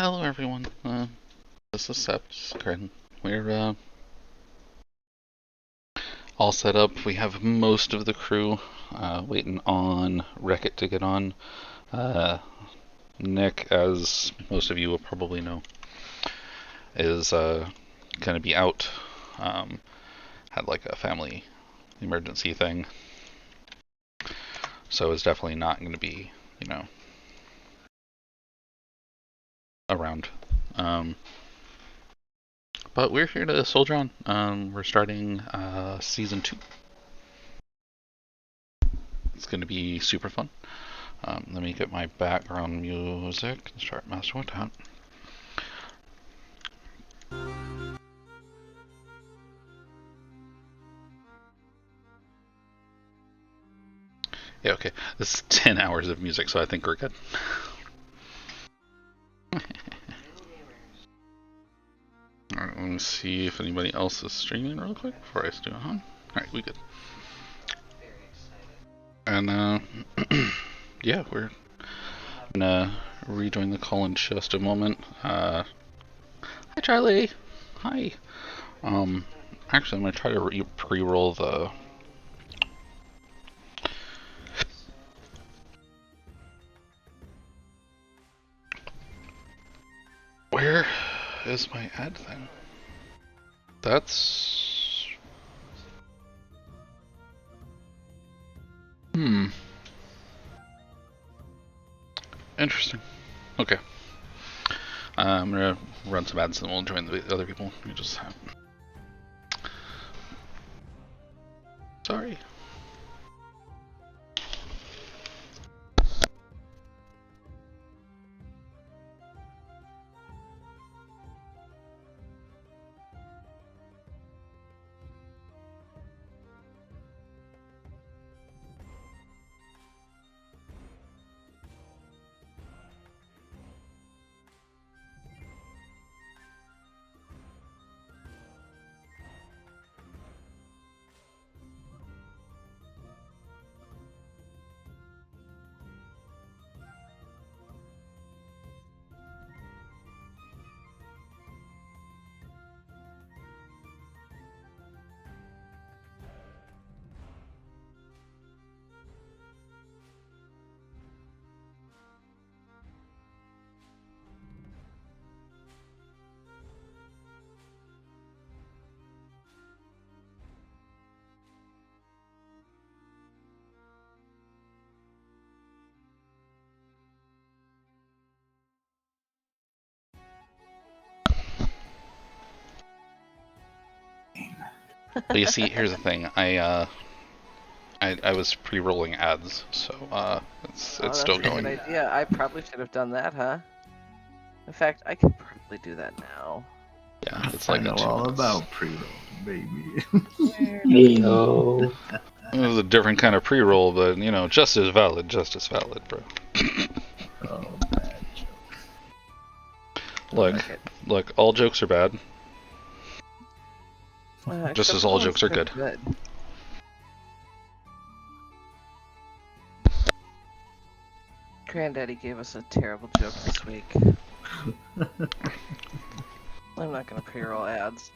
Hello, everyone. This is Sept. We're all set up. We have most of the crew waiting on Wreck-It to get on. Uh, Nick, as most of you will probably know, is going to be out. Had like a family emergency thing, so is definitely not going to be, around. Um, but we're here to soldier on. We're starting season 2. It's going to be super fun. Let me get my background music and start messing with that. Yeah, okay. This is 10 hours of music, so I think we're good. Alright, let me see if anybody else is streaming real quick before I do it on. Alright, we good. And, yeah, we're gonna rejoin the call in just a moment. Hi, Charlie! Hi! Actually, I'm gonna try to pre-roll the... Where is my ad thing? That's... Interesting. Okay. I'm gonna run some ads and we'll join the other people. We just have... Sorry. But you see, here's the thing. I was pre-rolling ads, so it's still going. That's a good idea. I probably should have done that, huh? In fact, I could probably do that now. Yeah, it's like I know all about pre-roll, baby. Yo. It was a different kind of pre-roll, but just as valid, bro. Oh, bad joke. Look, all jokes are bad. Just as all jokes are good. Granddaddy gave us a terrible joke this week. I'm not gonna pre-roll ads.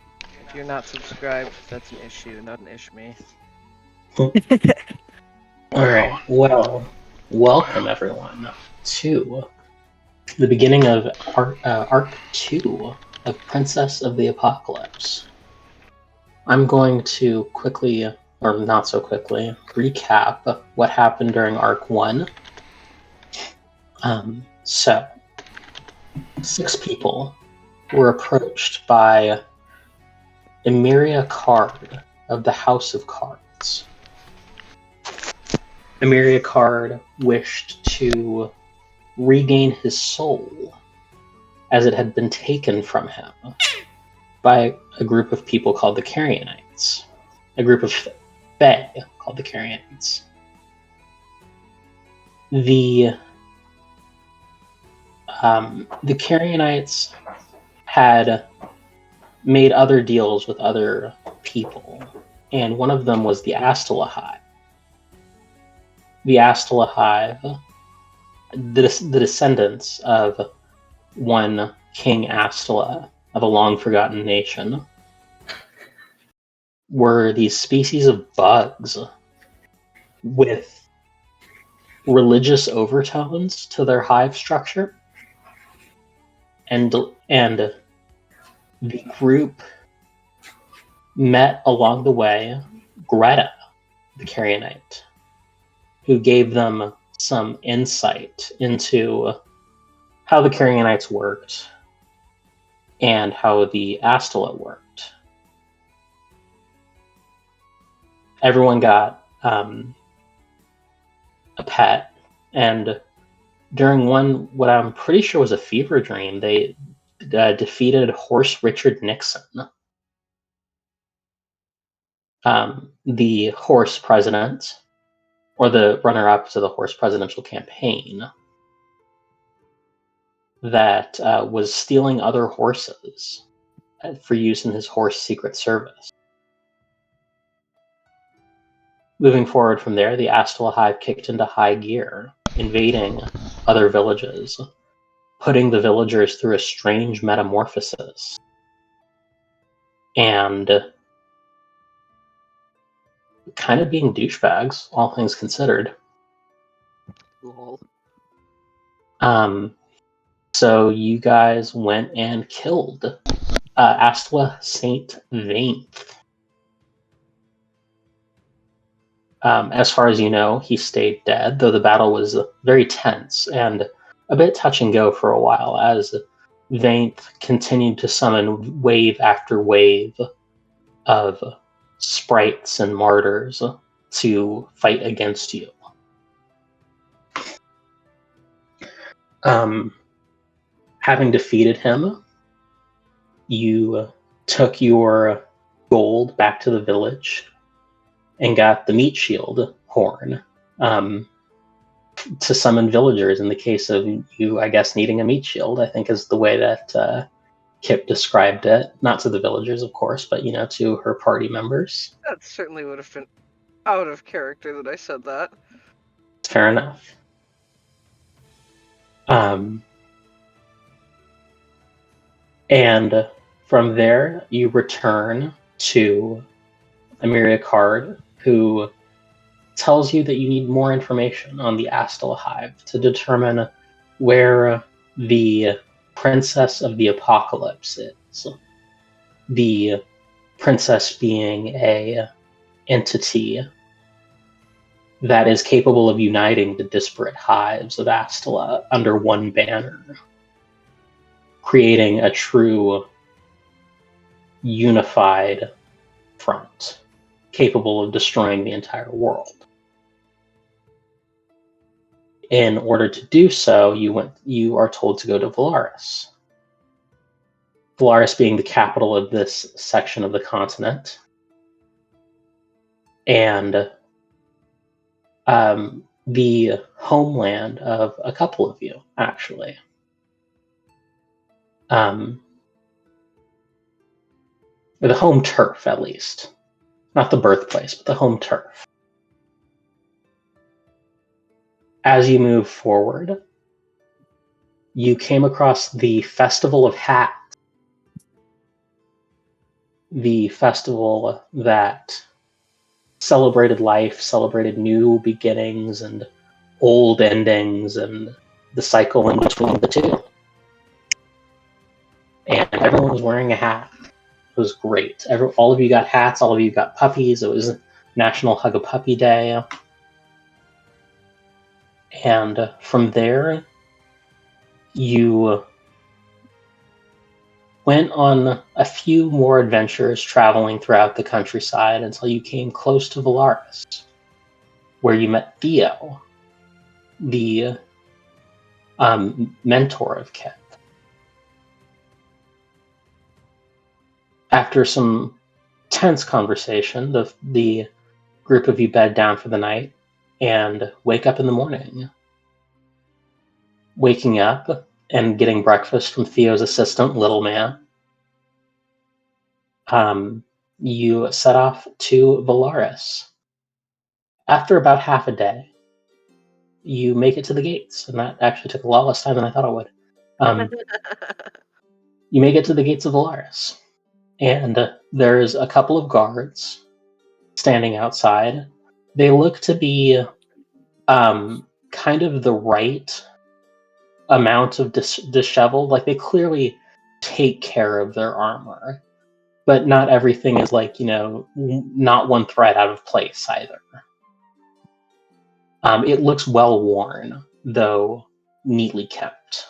If you're not subscribed, that's an issue, not an me. Alright, well, welcome everyone to the beginning of Arc 2 of Princess of the Apocalypse. I'm going to quickly, or not so quickly, recap what happened during Arc 1. So, 6 people were approached by Emiria Card of the House of Cards. Emiria Card wished to regain his soul as it had been taken from him by a group of people called the Carianites. A group of Fae called the Carianites. The Carianites had made other deals with other people, and one of them was the Astala. The Astala, the descendants of one King Astala of a long-forgotten nation, were these species of bugs with religious overtones to their hive structure, and the group met along the way Greta, the Carrionite, who gave them some insight into how the Carrionites worked and how the Astala worked. Everyone got a pet, and during what I'm pretty sure was a fever dream, they defeated Horse Richard Nixon, the horse president, or the runner-up to the horse presidential campaign, that was stealing other horses for use in his horse secret service. Moving forward from there, the Astala Hive kicked into high gear, invading other villages, putting the villagers through a strange metamorphosis, and kind of being douchebags, all things considered. Lol. So you guys went and killed Astla Saint Vainth. As far as you know, he stayed dead, though the battle was very tense and a bit touch and go for a while, as Vainth continued to summon wave after wave of sprites and martyrs to fight against you. Having defeated him, you took your gold back to the village and got the meat shield horn to summon villagers in the case of you, I guess, needing a meat shield, I think is the way that Kip described it. Not to the villagers, of course, but, to her party members. That certainly would have been out of character that I said that. Fair enough. And from there, you return to Emiria Card, who tells you that you need more information on the Astala Hive to determine where the Princess of the Apocalypse is. The princess being a entity that is capable of uniting the disparate hives of Astala under one banner, creating a true unified front capable of destroying the entire world. In order to do so, you are told to go to Valaris. Valaris being the capital of this section of the continent, and the homeland of a couple of you, actually. Or the home turf, at least. Not the birthplace, but the home turf. As you move forward, you came across the Festival of Hats. The festival that celebrated life, celebrated new beginnings and old endings, and the cycle in between the two. And everyone was wearing a hat. It was great. All of you got hats, all of you got puppies. It was National Hug a Puppy Day. And from there, you went on a few more adventures traveling throughout the countryside until you came close to Valaris, where you met Theo, the mentor of Kip. After some tense conversation, the group of you bed down for the night and wake up in the morning. Waking up and getting breakfast from Theo's assistant, Little Man, you set off to Valaris. After about half a day, you make it to the gates, and that actually took a lot less time than I thought it would. You make it to the gates of Valaris, and there's a couple of guards standing outside. They look to be kind of the right amount of disheveled. Like, they clearly take care of their armor, but not everything is like, not one thread out of place either. It looks well worn, though neatly kept.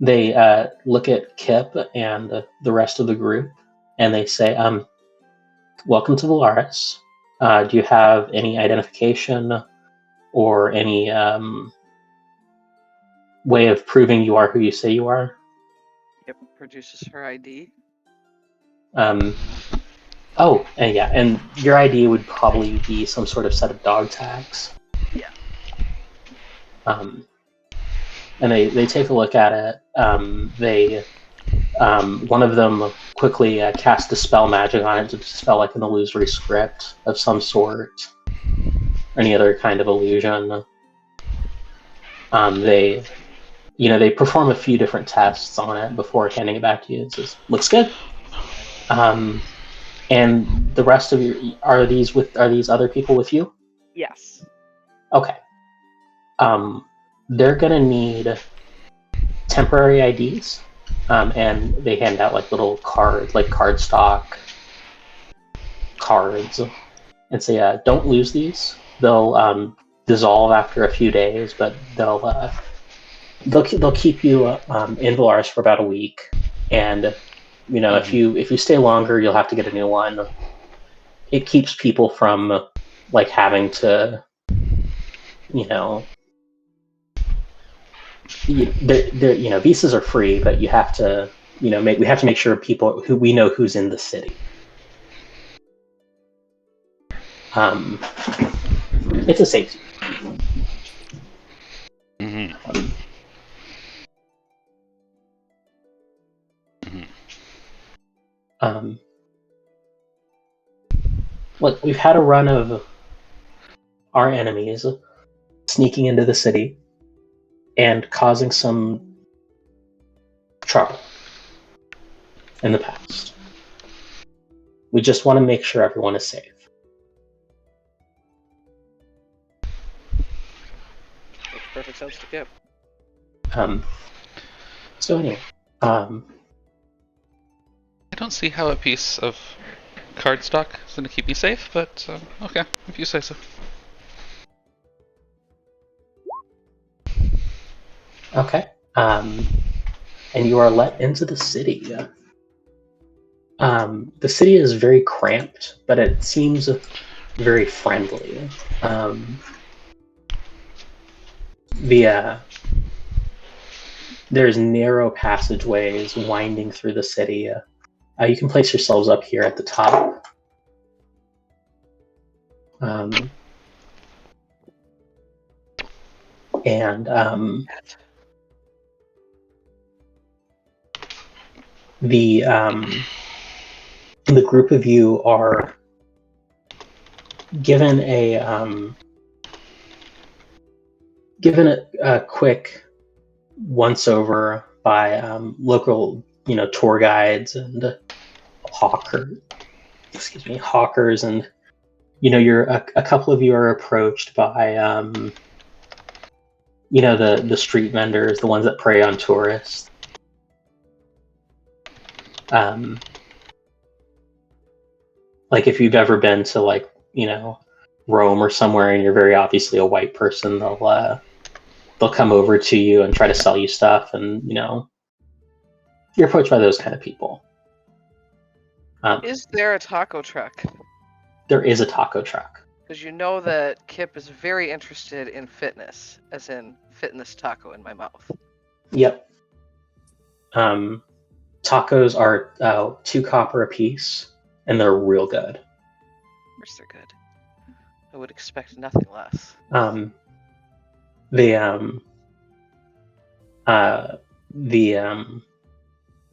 They look at Kip and the rest of the group, and they say, welcome to Valaris. Do you have any identification or any way of proving you are who you say you are? Yep, produces her ID. Oh, and yeah, and your ID would probably be some sort of set of dog tags. Yeah. And they take a look at it. One of them quickly cast Dispel Magic on it to dispel like an illusory script of some sort, or any other kind of illusion. They perform a few different tests on it before handing it back to you. It says, "Looks good." And the rest of you, are these other people with you? Yes. Okay. They're gonna need temporary IDs, and they hand out like little cards, like cardstock cards, and say, "Don't lose these. They'll dissolve after a few days, but they'll keep you in Valaris for about a week, and if you stay longer, you'll have to get a new one. It keeps people from like having to, visas are free, but you have to, we have to make sure people who we know who's in the city. It's a safety. Look, we've had a run of our enemies sneaking into the city and causing some trouble in the past. We just want to make sure everyone is safe. Makes perfect sense to Kip. So anyway, I don't see how a piece of cardstock is going to keep me safe, but okay, if you say so. Okay. And you are let into the city. The city is very cramped, but it seems very friendly. There's narrow passageways winding through the city. You can place yourselves up here at the top. The group of you are given a quick once over by local tour guides and hawkers, and you're a couple of you are approached by the street vendors, the ones that prey on tourists. Like if you've ever been to Rome or somewhere and you're very obviously a white person, they'll come over to you and try to sell you stuff, and you're approached by those kind of people. Is there a taco truck? There is a taco truck. Because you know that Kip is very interested in fitness, as in fitting this taco in my mouth. Yep. Tacos are 2 copper a piece, and they're real good. Of course they're good. I would expect nothing less.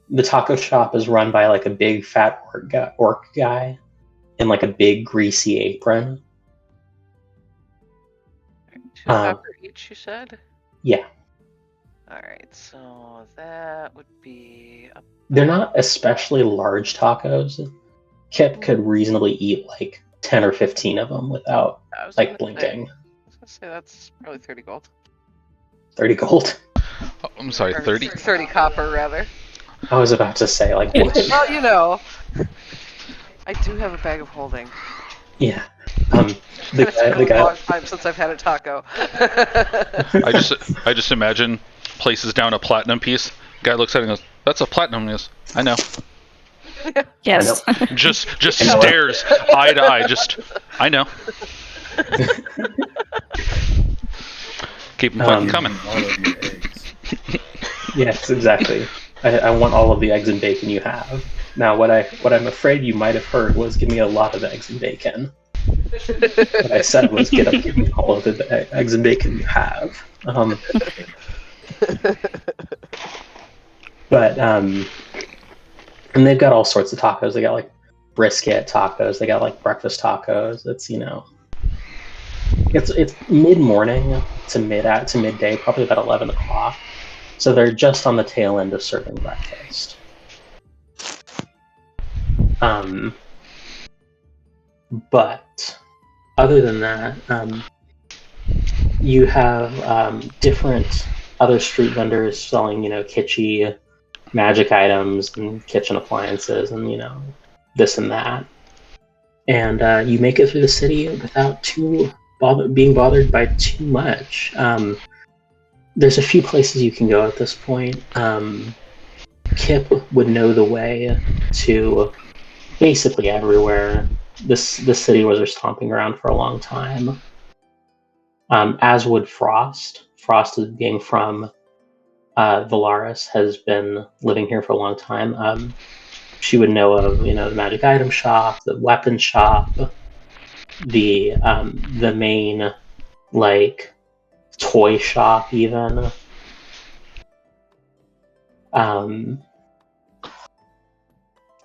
The taco shop is run by like a big fat orc guy in like a big greasy apron. 2 copper each, you said? Yeah. Alright, so that would be They're not especially large tacos. Kip could reasonably eat like 10 or 15 of them without I was like gonna blinking. say that's probably 30 gold. 30 gold. Oh, I'm sorry, Or 30? 30 copper, rather. I was about to say like what? Well, you know, I do have a bag of holding. Yeah. And it's been The a guy. long time since I've had a taco. I just imagine places down a platinum piece. Guy looks at it and goes, "That's a platinum." He goes, "I know." Yes. Just You know what? stares eye to eye. Just, I know. Keep them fucking coming. All of your eggs. Yes, exactly. I want all of the eggs and bacon you have. Now, what I'm afraid you might have heard was give me a lot of eggs and bacon. What I said was give me all of the eggs and bacon you have. But and they've got all sorts of tacos. They got like brisket tacos. They got like breakfast tacos. It's it's mid morning to midday, probably about 11 o'clock. So they're just on the tail end of serving breakfast. But other than that, you have different other street vendors selling, kitschy magic items and kitchen appliances and, this and that. And you make it through the city without being bothered by too much. There's a few places you can go at this point. Kip would know the way to basically everywhere. The city was her stomping ground for a long time. As would Frost. Frost, being from Valaris, has been living here for a long time. She would know of, the magic item shop, the weapon shop, the main like toy shop, even.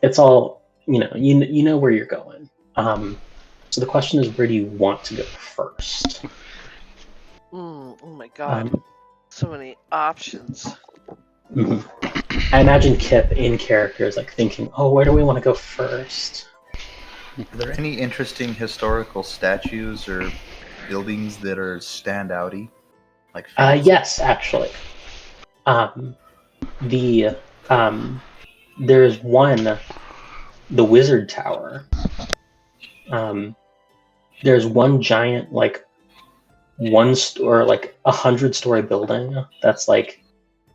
It's all you know where you're going. So the question is, where do you want to go first? Oh my god, so many options. Mhm. I imagine Kip in character is like thinking, "Oh, where do we want to go first?" Are there any interesting historical statues or buildings that are standouty? Like Yes, actually. There's one, the Wizard Tower. There's one giant, like 100-story building that's like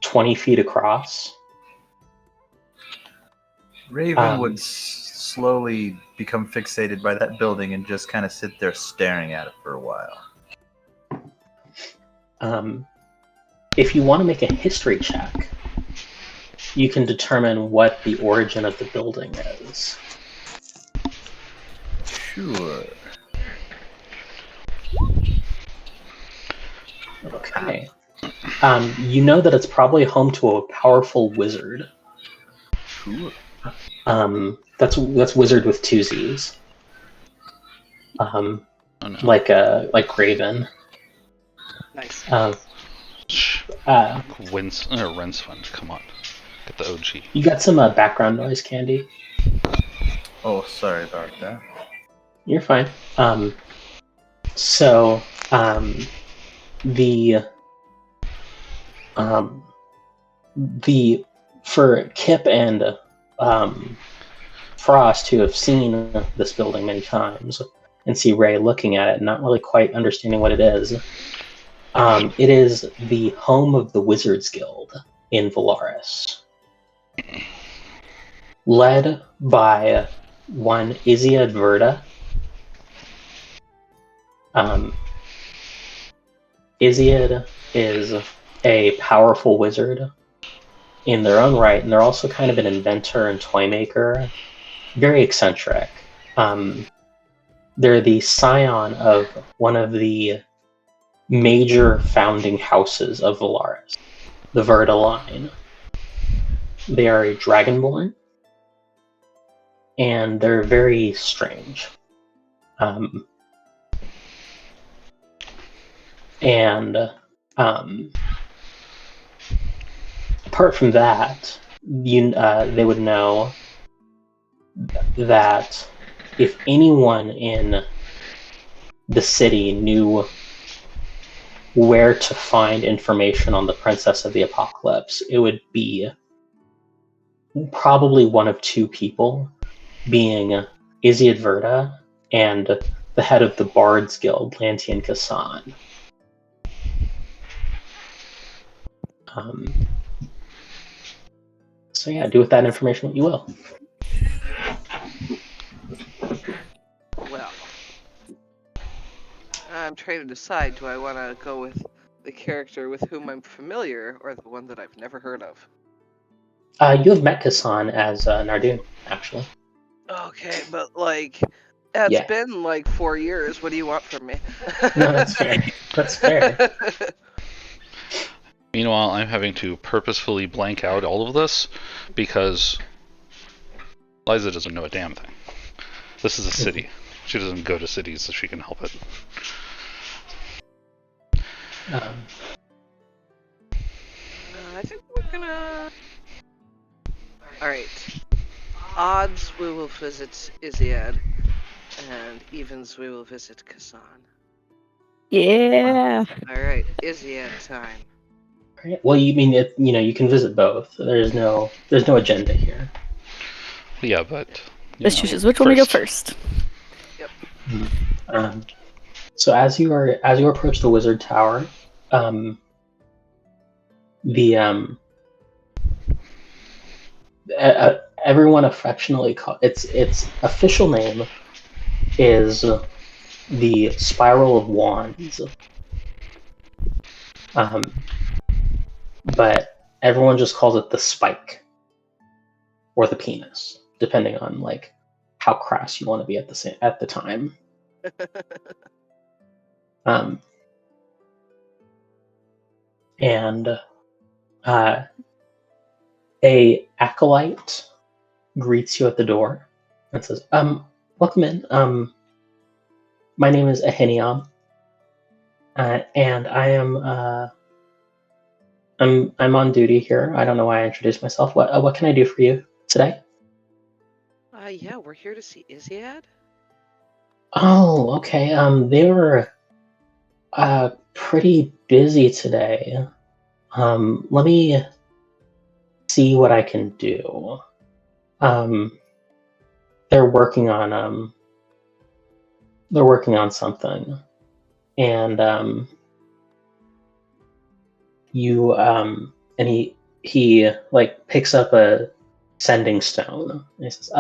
20 feet across. Raven would slowly become fixated by that building and just kind of sit there staring at it for a while. If you want to make a history check, you can determine what the origin of the building is. Sure. Okay. You know that it's probably home to a powerful wizard. Cool. That's wizard with two Z's. Oh, no. Like Raven. Nice. Rensfund, come on. Get the OG. You got some background noise, Candy? Oh, sorry about that. You're fine. For Kip and Frost, who have seen this building many times and see Ray looking at it and not really quite understanding what it is the home of the Wizards Guild in Valaris, led by one Isiad Verda. Isiad is a powerful wizard in their own right, and they're also kind of an inventor and toy maker. Very eccentric. They're the scion of one of the major founding houses of Valaris, the Verda line. They are a dragonborn, and they're very strange. apart from that, they would know that if anyone in the city knew where to find information on the Princess of the Apocalypse, it would be probably one of two people, being Izzy Adverta and the head of the Bards Guild, Lantian Kassan. So yeah, do with that information what you will. Well, I'm trying to decide, do I want to go with the character with whom I'm familiar, or the one that I've never heard of? You have met Kassan as Nardoon, actually. Okay, but like, it's Yeah. been like 4 years. What do you want from me? No, that's fair. That's fair. Meanwhile, I'm having to purposefully blank out all of this because Liza doesn't know a damn thing. This is a city. She doesn't go to cities so she can help it. I think we're gonna... Alright. Odds, we will visit Iziad, and evens, we will visit Kassan. Yeah. Alright, Iziad time. Right. Well, you mean it? You know, you can visit both. There's no agenda here. Yeah, but Let's choose which one we go first. So as you approach the Wizard Tower, everyone affectionately call its official name is the Spiral of Wands. But everyone just calls it the Spike or the Penis, depending on like how crass you want to be at the time. And a acolyte greets you at the door and says, "Welcome in. My name is Ahiniam, and I am I'm on duty here. I don't know why I introduced myself. What can I do for you today?" Yeah, we're here to see Iziad. Oh, okay. They were pretty busy today. Let me see what I can do. They're working on something, and you and he like picks up a sending stone. And he says,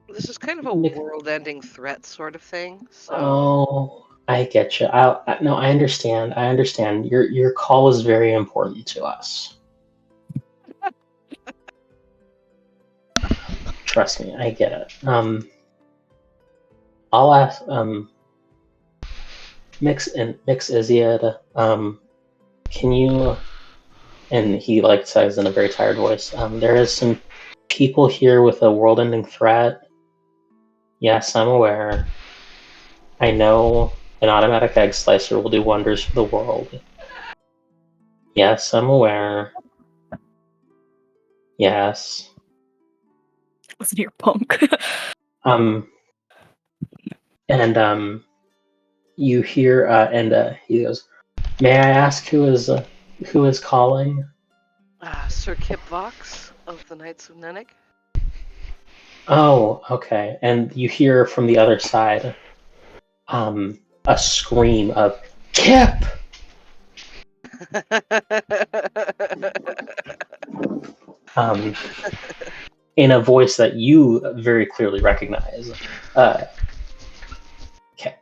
This is kind of a world-ending threat sort of thing. So... Oh, I get you. No, I understand. I understand. Your call is very important to us. Trust me, I get it. I'll ask. Mix Iziad. Can you? And he like says in a very tired voice. There is some people here with a world-ending threat. Yes, I'm aware. I know an automatic egg slicer will do wonders for the world. Yes, I'm aware. Yes. Listen here, punk. You hear, and he goes, "May I ask who is calling?" Sir Kip Vox of the Knights of Nennick. Oh, okay. And you hear from the other side, a scream of "Kip!" In a voice that you very clearly recognize. Kip.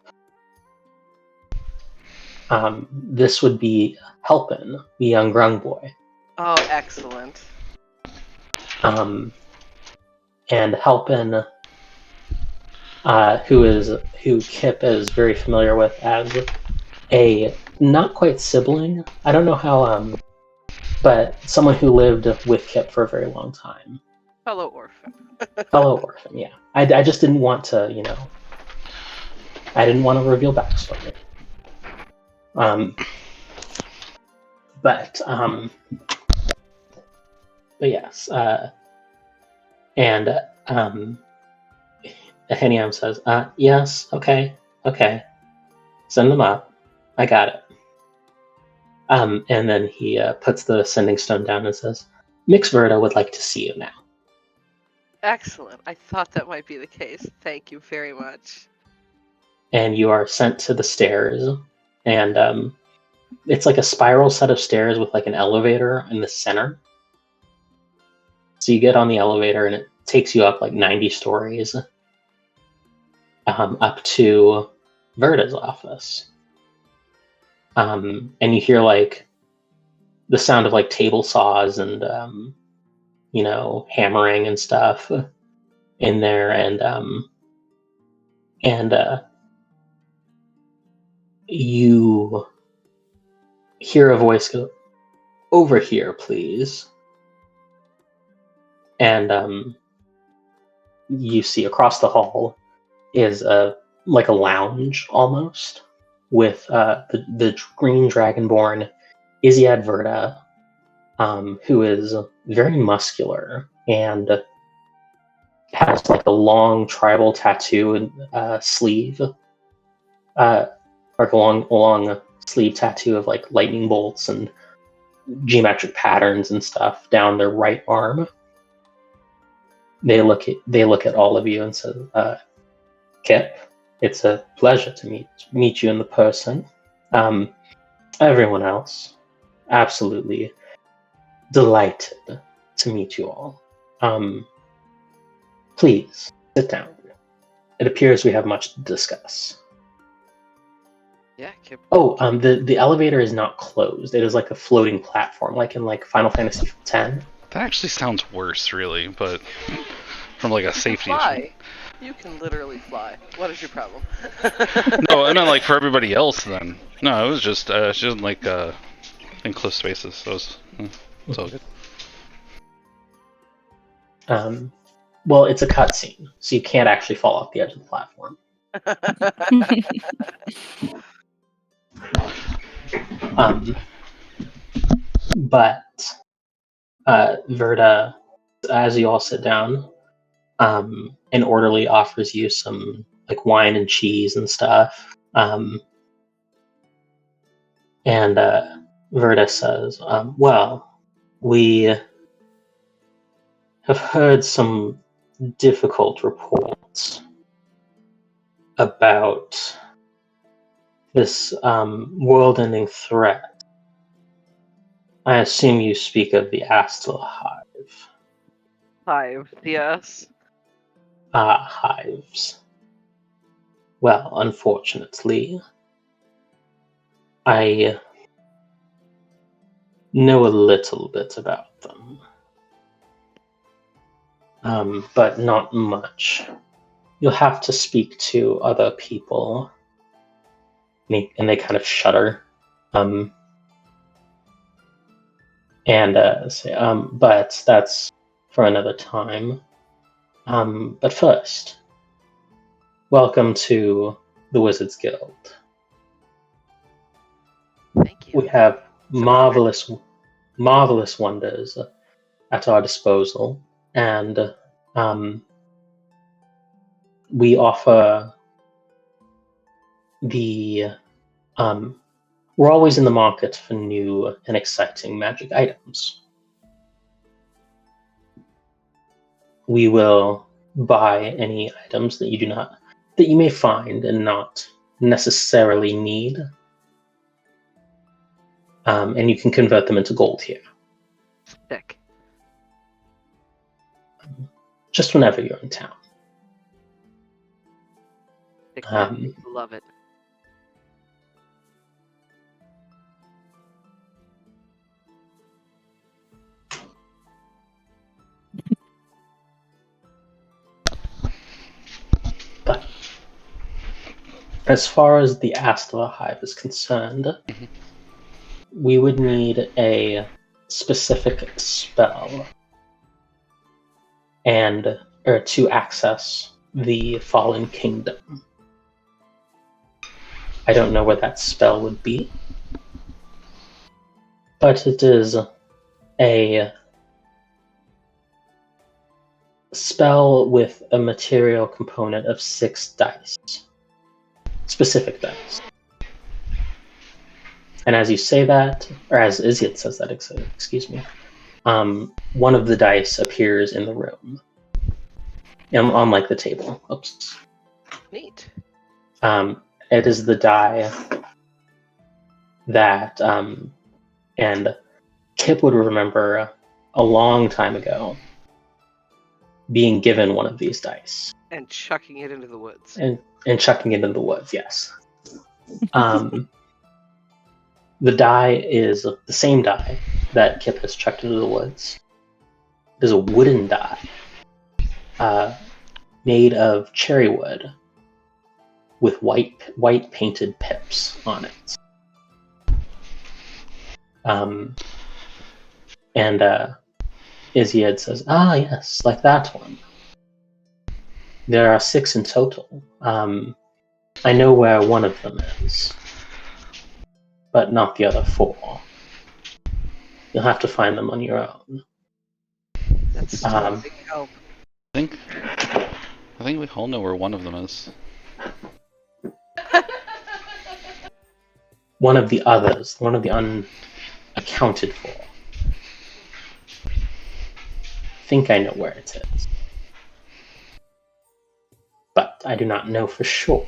This would be Helpin, the young grung boy. Oh, excellent. And Helpin, who Kip is very familiar with as a not quite sibling. I don't know how, but someone who lived with Kip for a very long time. Fellow orphan. Fellow orphan, yeah. I just didn't want to, I didn't want to reveal backstory. But But yes, and Ahiniam says, yes, okay, send them up. I got it. And then he puts the sending stone down and says, Mixverda would like to see you now. Excellent. I thought that might be the case. Thank you very much. And you are sent to the stairs, and it's like a spiral set of stairs with like an elevator in the center. So you get on the elevator and it takes you up like 90 stories up to Verda's office. And you hear like the sound of like table saws and hammering and stuff in there, and you hear a voice go, "Over here, please." And you see across the hall is like a lounge almost with the green dragonborn Isiad Verda, who is very muscular and has like a long tribal tattoo and sleeve, like a long sleeve tattoo of like lightning bolts and geometric patterns and stuff down their right arm. They look at all of you and say, Kip, it's a pleasure to meet you in person. Everyone else, absolutely delighted to meet you all. Please sit down. It appears we have much to discuss. Yeah, Kip. Oh, the elevator is not closed. It is like a floating platform, like in like Final Fantasy X. That actually sounds worse, really, but from like a safety issue. Fly. You can literally fly. What is your problem? No, I meant like for everybody else then. No, it was just like in close spaces, so it's all good. Well, it's a cutscene, so you can't actually fall off the edge of the platform. But Verda, as you all sit down, an orderly offers you some like wine and cheese and stuff. And Verda says, well, we have heard some difficult reports about this world-ending threat. I assume you speak of the Astral Hive. Hive, yes. Hives. Well, unfortunately, I know a little bit about them. But not much. You'll have to speak to other people. And they kind of shudder. Say, but that's for another time. But first, welcome to the Wizards Guild. Thank you. We have marvelous wonders at our disposal, and we offer the we're always in the market for new and exciting magic items. We will buy any items that you may find and not necessarily need, and you can convert them into gold here. Sick. Just whenever you're in town. Sick. Um, Love it. But as far as the Astral Hive is concerned, we would need a specific spell or to access the Fallen Kingdom. I don't know what that spell would be, but it is a spell with a material component of 6 dice. Specific dice. And as you say that, or as Iziet says that, excuse me, one of the dice appears in the room. On like the table. Oops. Neat. It is the die that, and Kip would remember a long time ago being given one of these dice. And chucking it into the woods. And chucking it in the woods, yes. The die is the same die that Kip has chucked into the woods. It is a wooden die made of cherry wood with white painted pips on it. And Izied says, yes, like that one. There are 6 in total. I know where one of them is, but not the other 4. You'll have to find them on your own. That's still a big help. I think we all know where one of them is. One of the others, one of the unaccounted for. I think I know where it is. But I do not know for sure.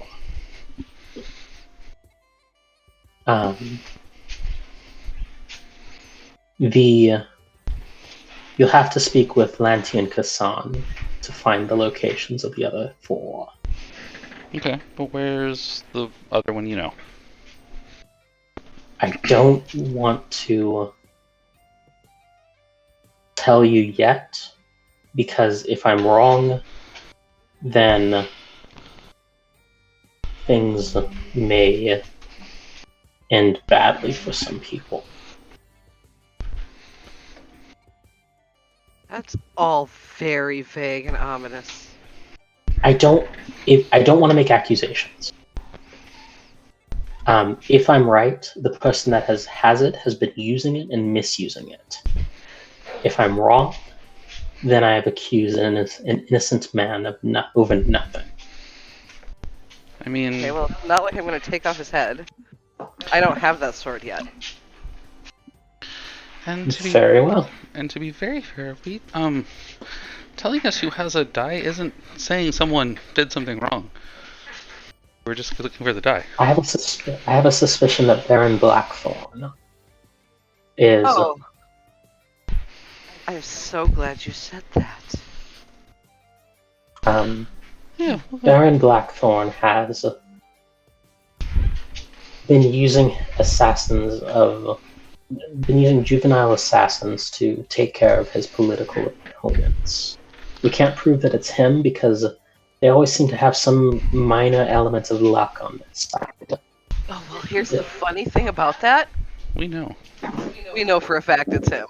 You'll have to speak with Lanty and Kassan to find the locations of the other 4. Okay, but where's the other one you know? I don't want to tell you yet, because if I'm wrong, then things may end badly for some people. That's all very vague and ominous. I don't want to make accusations. If I'm right, the person that has it has been using it and misusing it. If I'm wrong, then I have accused an innocent man of over nothing. I mean... Okay, well, not like I'm going to take off his head. I don't have that sword yet. And to be, very well. And to be very fair, we, telling us who has a die isn't saying someone did something wrong. We're just looking for the die. I have a suspicion that Baron Blackthorn is... Oh. I'm so glad you said that. Yeah. Baron Blackthorn has been using juvenile assassins to take care of his political opponents. We can't prove that it's him because they always seem to have some minor elements of luck on this side. Oh, well, here's the funny thing about that. We know. We know for a fact it's him.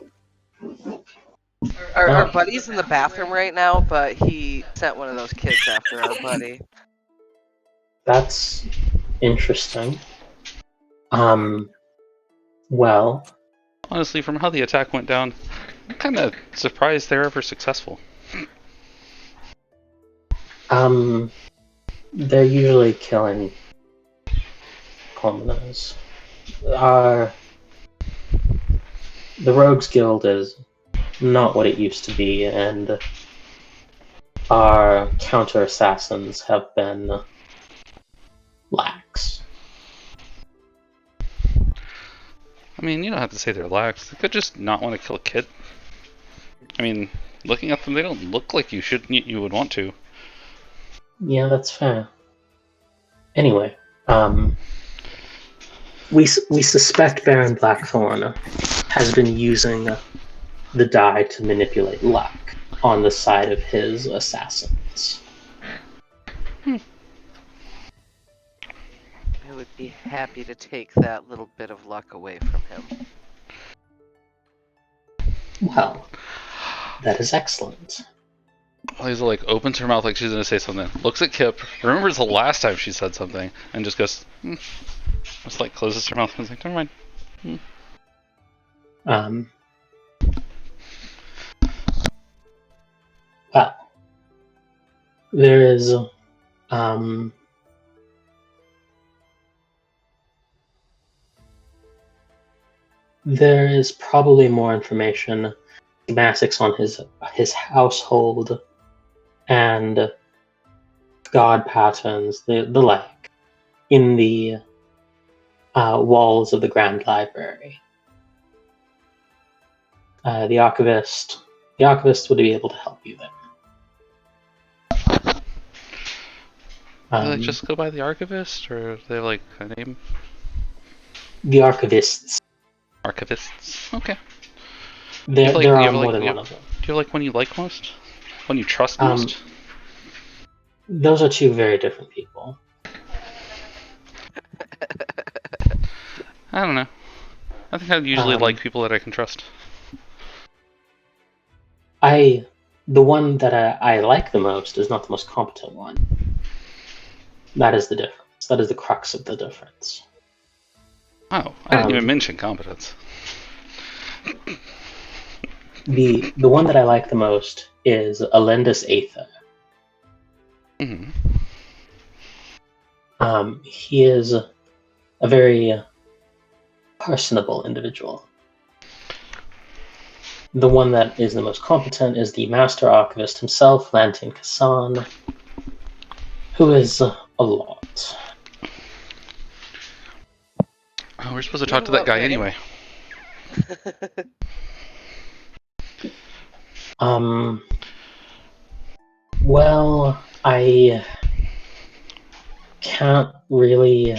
Our buddy's in the bathroom right now, but he sent one of those kids after our buddy. That's interesting. Well... Honestly, from how the attack went down, I'm kind of surprised they're ever successful. They're usually killing commoners. The Rogues Guild is not what it used to be, and our counter-assassins have been lax. I mean, you don't have to say they're lax. They could just not want to kill a kid. I mean, looking at them, they don't look like you would want to. Yeah, that's fair. Anyway, we suspect Baron Blackthorn has been using the die to manipulate luck on the side of his assassins. I would be happy to take that little bit of luck away from him. Well, that is excellent. Lisa opens her mouth like she's gonna say something, looks at Kip, remembers the last time she said something, and just goes, just closes her mouth and is like, never mind. Well, There is um, there is probably more information, schematics on his household, and god patterns, the like, in the walls of the Grand Library. The archivist would be able to help you there. Do they just go by the archivist, or do they have like a name? The archivists. Archivists. Okay. There Do you are have, more like, than you one of them. Do you have like one you like most? One you trust most? Those are two very different people. I don't know. I think I usually like people that I can trust. The one that I like the most is not the most competent one. That is the difference. That is the crux of the difference. Oh, I didn't even mention competence. The one that I like the most is Alendis Aether. Mm-hmm. He is a very personable individual. The one that is the most competent is the Master Archivist himself, Lantin Kassan, who is a lot. Oh, we're supposed to talk to that guy anyway. Well, I can't really.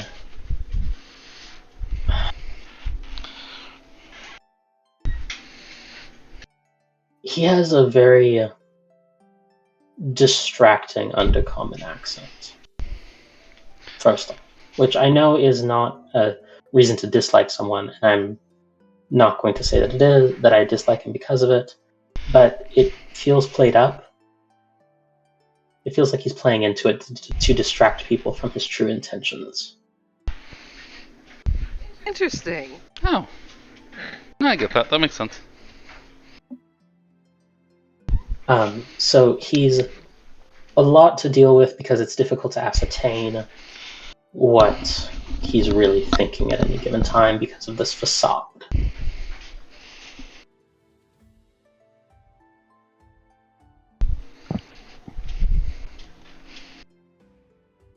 He has a very distracting undercommon accent. First off, which I know is not a reason to dislike someone, and I'm not going to say that it is, that I dislike him because of it, but it feels played up. It feels like he's playing into it to distract people from his true intentions. Interesting. Oh. I get that. That makes sense. So he's a lot to deal with because it's difficult to ascertain what he's really thinking at any given time because of this facade.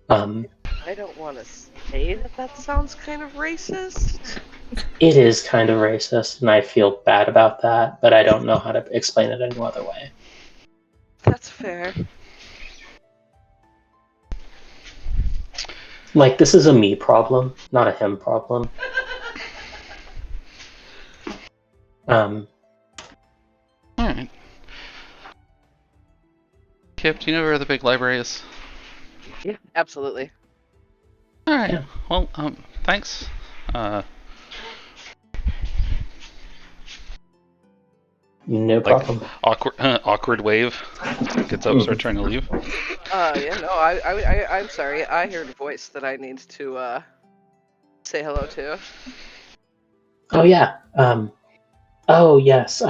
I don't want to say that sounds kind of racist. It is kind of racist, and I feel bad about that, but I don't know how to explain it any other way. That's fair. Like, this is a me problem, not a him problem. Alright. Kip, do you know where the big library is? Yeah, absolutely. Alright. Yeah. Well, thanks. No problem. Awkward wave. Gets up, starts trying to leave. Yeah, no, I'm sorry. I heard a voice that I need to, say hello to. Oh, yeah. Oh, yes.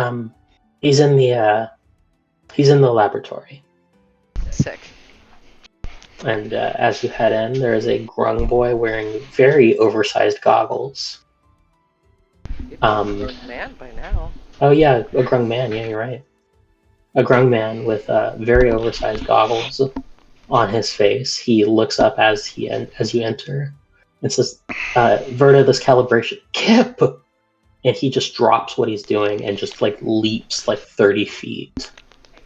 He's in the laboratory. Sick. And as you head in, there is a grung boy wearing very oversized goggles. Grown man by now. Oh yeah, a grung man. Yeah, you're right. A grung man with very oversized goggles on his face. He looks up as you enter and says, "Verta, this calibration, Kip!" And he just drops what he's doing and just like leaps like 30 feet.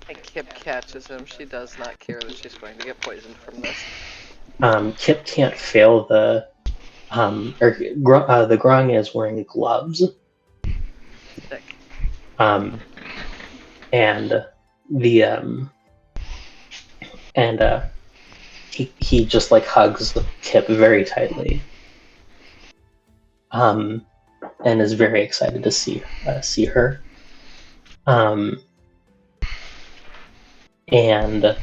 And Kip catches him. She does not care that she's going to get poisoned from this. Kip can't fail the grung is wearing gloves. Sick. And he just like hugs Kip very tightly. And is very excited to see her. And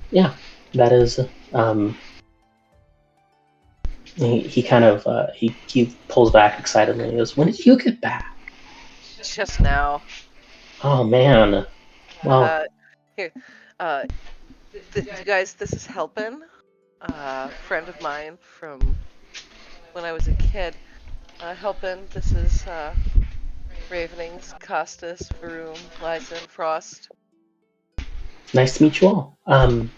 yeah, that is he kind of he pulls back excitedly and goes, "When did you get back?" Just now. Oh man. Well, Here, Guys, this is Helpin, a friend of mine from when I was a kid. Helpin, this is Ravenings, Costas, Vroom, Lyson, Frost. Nice to meet you all. I'm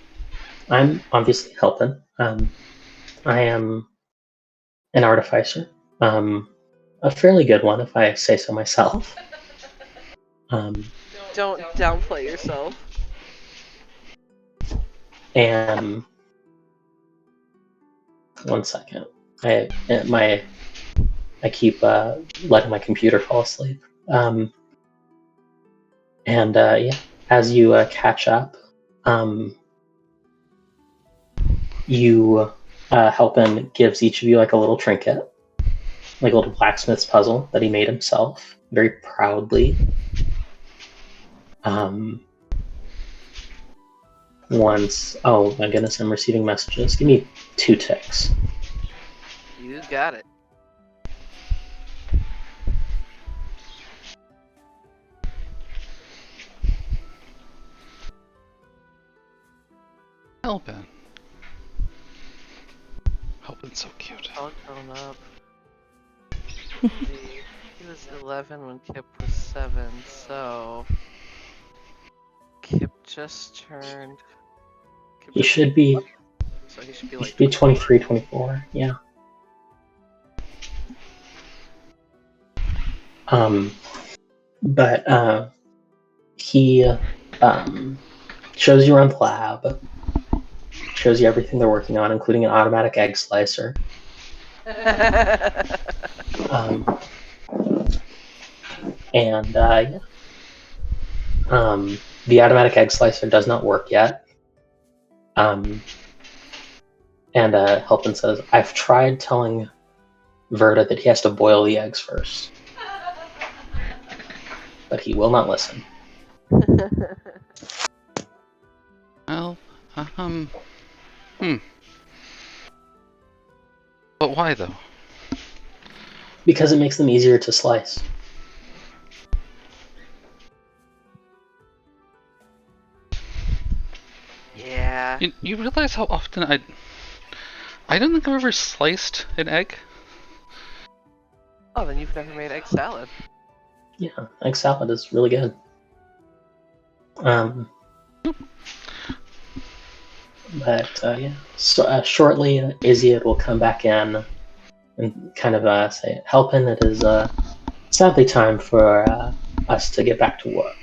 obviously helping. I am an artificer. A fairly good one, if I say so myself. Don't downplay yourself. And one second, I keep letting my computer fall asleep. Yeah, as you catch up, you Helpin gives each of you like a little trinket, like a little blacksmith's puzzle that he made himself very proudly. Oh my goodness, I'm receiving messages. Give me 2 ticks. You got it. Helpin. Helpin's so cute. All grown up. He was 11 when Kip was 7, so Kip just turned. He should be. So he should be He like should be 23, 24. Yeah. But he shows you around the lab, shows you everything they're working on, including an automatic egg slicer. Yeah. The automatic egg slicer does not work yet. Helpin says, I've tried telling Verta that he has to boil the eggs first, but he will not listen. Well, But why though? Because it makes them easier to slice. Yeah. You realize how often I don't think I've ever sliced an egg. Oh, then you've never made egg salad. Yeah, egg salad is really good. Yeah. So shortly, Iziad will come back in and kind of say, Helpin, it is sadly time for us to get back to work.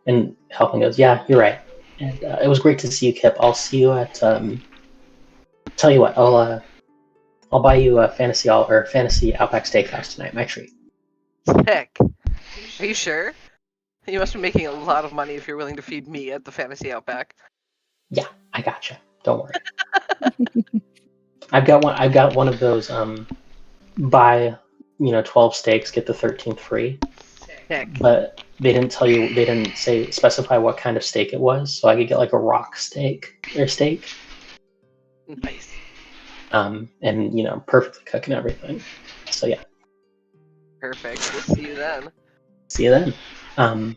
And Helpin goes, yeah, you're right. And it was great to see you, Kip. I'll see you at. Tell you what, I'll buy you a Fantasy Outback Steakhouse tonight. My treat. Heck. Are you sure? You must be making a lot of money if you're willing to feed me at the Fantasy Outback. Yeah, I gotcha. Don't worry. I've got one of those. Buy 12 steaks, get the 13th free. Heck. But they didn't specify what kind of steak it was, so I could get like a rock steak. Nice. And perfectly cook and everything. So yeah. Perfect. We'll see you then. See you then. And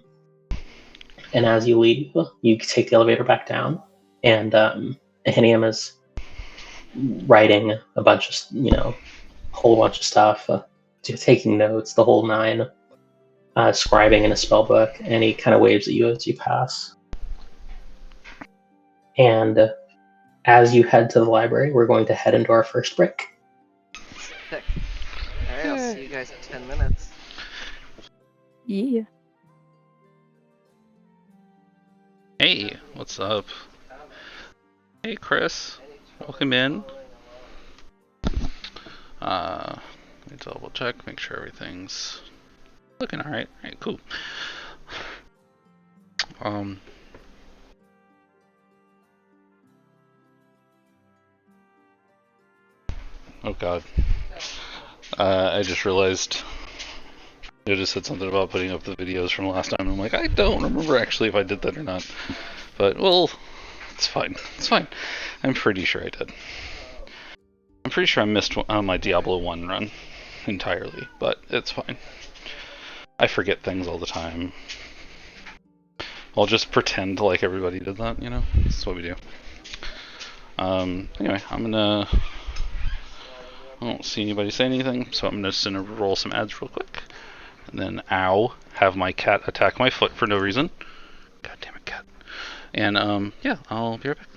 as you leave, you take the elevator back down, and Ahinium is writing a bunch of, whole bunch of stuff, taking notes, the whole 9, scribing in a spell book, and he kind of waves at you as you pass. And as you head to the library, we're going to head into our first break. Sick. Alright, I'll see you guys in 10 minutes. Yeah. Hey, what's up? Hey, Chris. Welcome in. Let me double check, make sure everything's looking alright. Alright, cool. Oh god. I just realized you just said something about putting up the videos from last time, and I'm like, I don't remember actually if I did that or not. But, well, it's fine. It's fine. I'm pretty sure I did. I'm pretty sure I missed my Diablo 1 run entirely, but it's fine. I forget things all the time. I'll just pretend like everybody did that, you know? That's what we do. Anyway, I don't see anybody say anything, so I'm just gonna roll some ads real quick. And then, have my cat attack my foot for no reason. God damn it, cat. And, yeah, I'll be right back.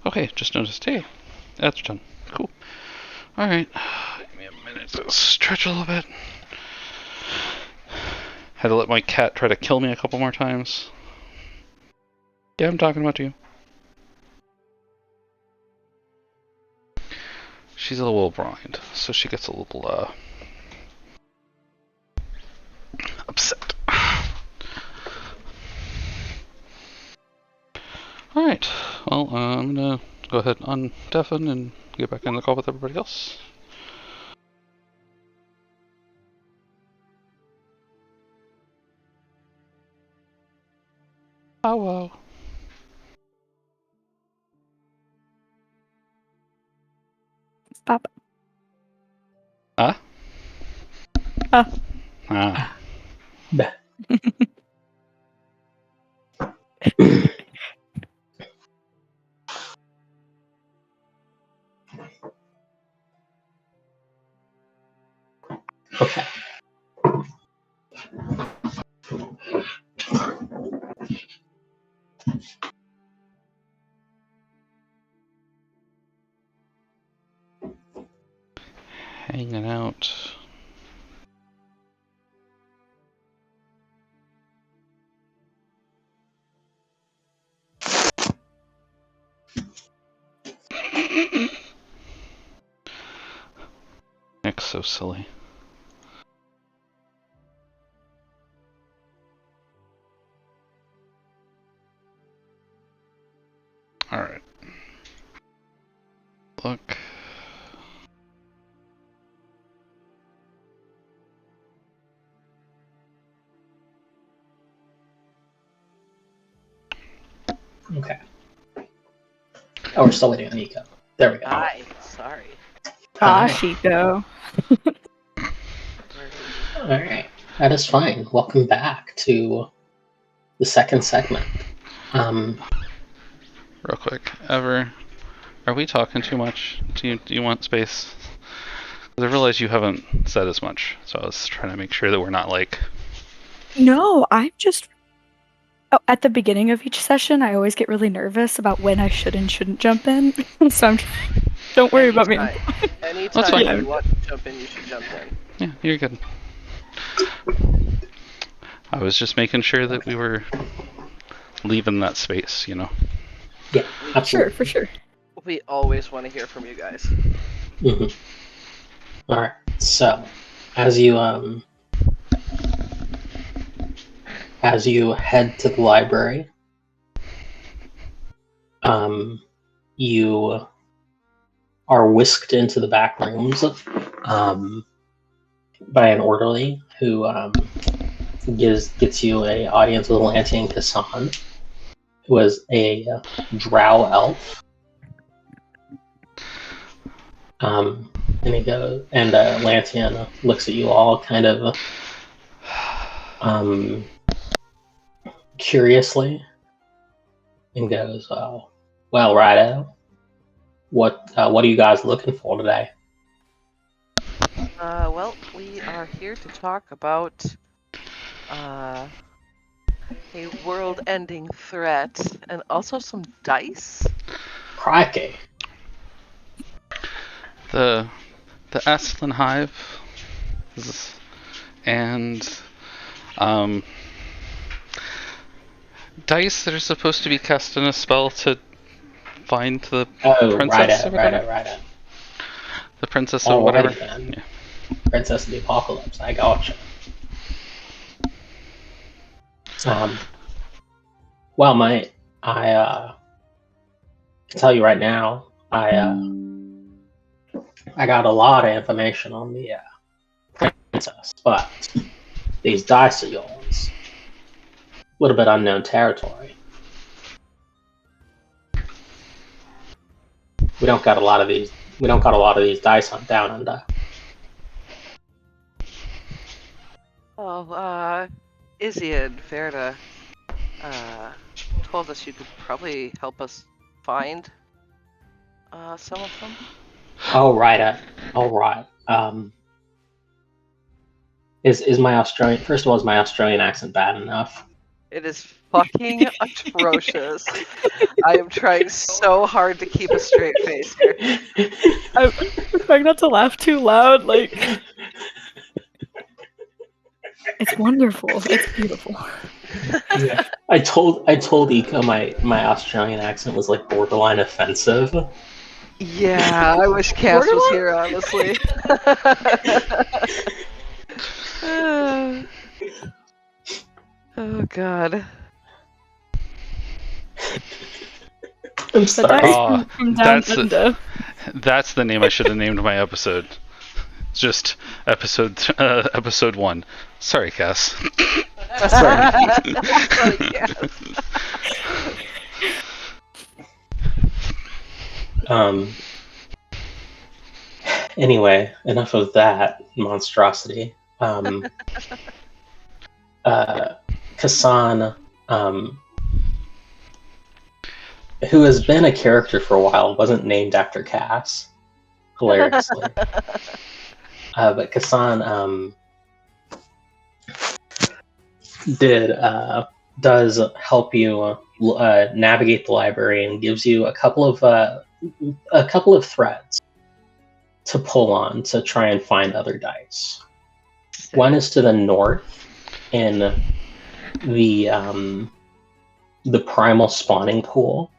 Okay, just noticed. Hey, that's done. Cool. Alright. Give me a minute to stretch a little bit. Had to let my cat try to kill me a couple more times. Yeah, I'm talking about you. She's a little blind, so she gets a little, upset. Alright, well, I'm gonna go ahead and undeafen and get back in the call with everybody else. Hello. Stop. Huh? Ah. Ah. Bah. Okay. Hanging out. Nick's so silly. Alright. Look. Okay. Oh, we're still waiting on Nico. There we go. Hi. Sorry. Hi. Chico. All right. That is fine. Welcome back to the second segment. Real quick. Are we talking too much? Do you want space? Because I realize you haven't said as much, so I was trying to make sure that we're not like... No, I'm just. Oh, at the beginning of each session, I always get really nervous about when I should and shouldn't jump in. So don't worry about me. Anytime fine. you want to jump in, you should jump in. Yeah, you're good. I was just making sure that we were leaving that space, you know? Yeah, Sure, absolutely. for sure. We always want to hear from you guys. Mm-hmm. All right. So, as you head to the library, you are whisked into the back rooms by an orderly who gets you a audience with Lantian Kassan, who is a drow elf. And he goes, and Lantian looks at you all kind of curiously and goes, "Well, righto. What are you guys looking for today?" Well, we are here to talk about a world-ending threat and also some dice. Crikey. The Aslan Hive and dice that are supposed to be casting a spell to find the princess or whatever. Righto. The princess or whatever. Then. Yeah. Princess of the Apocalypse. I gotcha. Well, mate, I can tell you right now, I got a lot of information on the princess, but these dice of yours, a little bit unknown territory. We don't got a lot of these. We don't got a lot of these dice on down under. Oh, Izzy and Verda told us you could probably help us find some of them. All right. Is my Australian? First of all, is my Australian accent bad enough? It is fucking atrocious. I am trying so hard to keep a straight face here. I'm trying not to laugh too loud. Like, it's wonderful. It's beautiful. Yeah. I told Ika my Australian accent was like borderline offensive. Yeah, I wish Cass was here, honestly. Oh god. I'm sorry. From down under. That's the name I should have named my episode. It's just episode 1. Sorry, Cass. Sorry. Sorry, Cass. Anyway, enough of that monstrosity. Kassan, who has been a character for a while, wasn't named after Cass, hilariously. But Kassan does help you navigate the library and gives you a couple of threads to pull on to try and find other dice. One is to the north in the primal spawning pool,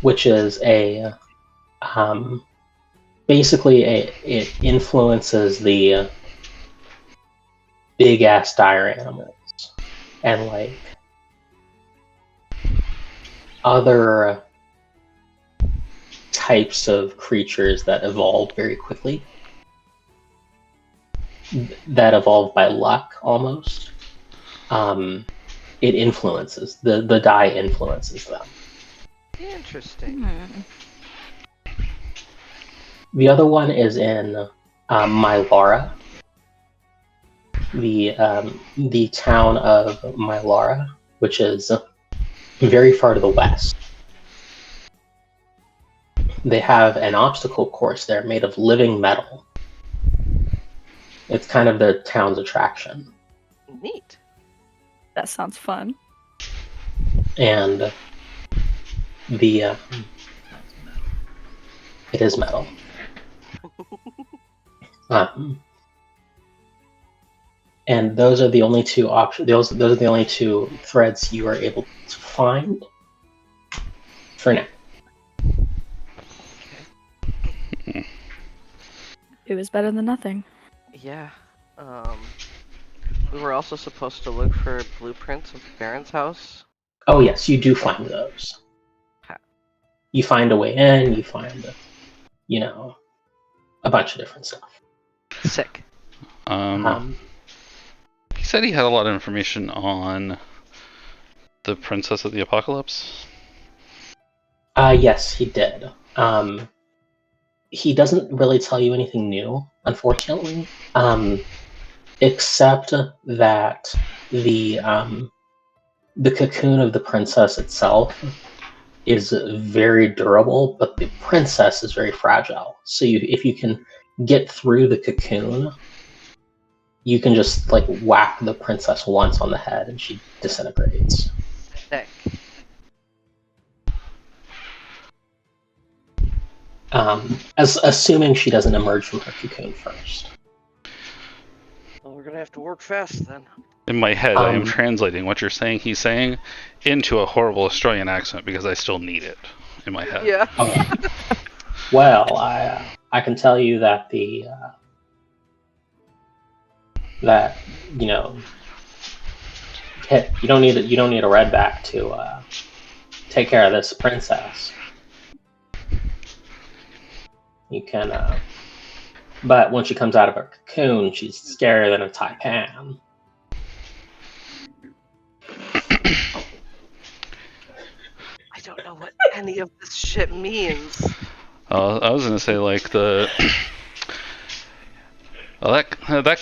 which is basically it influences the big ass dire animals and like other types of creatures that evolve very quickly, that evolve by luck almost. It influences the die influences them. Interesting. The other one is in Mylara, the town of Mylara, which is very far to the west. They have an obstacle course there made of living metal. It's kind of the town's attraction. Neat. That sounds fun. And it is metal. And those are the only two options. Those are the only two threads you are able to find for now. It was better than nothing. Yeah. We were also supposed to look for blueprints of Baron's house. Oh yes, you do find those. You find a way in. You find, a bunch of different stuff. Sick. He said he had a lot of information on the Princess of the Apocalypse. Yes, he did. He doesn't really tell you anything new, unfortunately, except that the cocoon of the princess itself is very durable, but the princess is very fragile. So if you can get through the cocoon, you can just like whack the princess once on the head and she disintegrates. Sick. Assuming she doesn't emerge from her cocoon first. Well, we're gonna have to work fast then. In my head, I am translating what you're saying, he's saying, into a horrible Australian accent because I still need it in my head. Yeah. Well, I can tell you that you don't need a redback to take care of this princess. You can, but when she comes out of her cocoon, she's scarier than a taipan. I don't know what any of this shit means. I was gonna say like that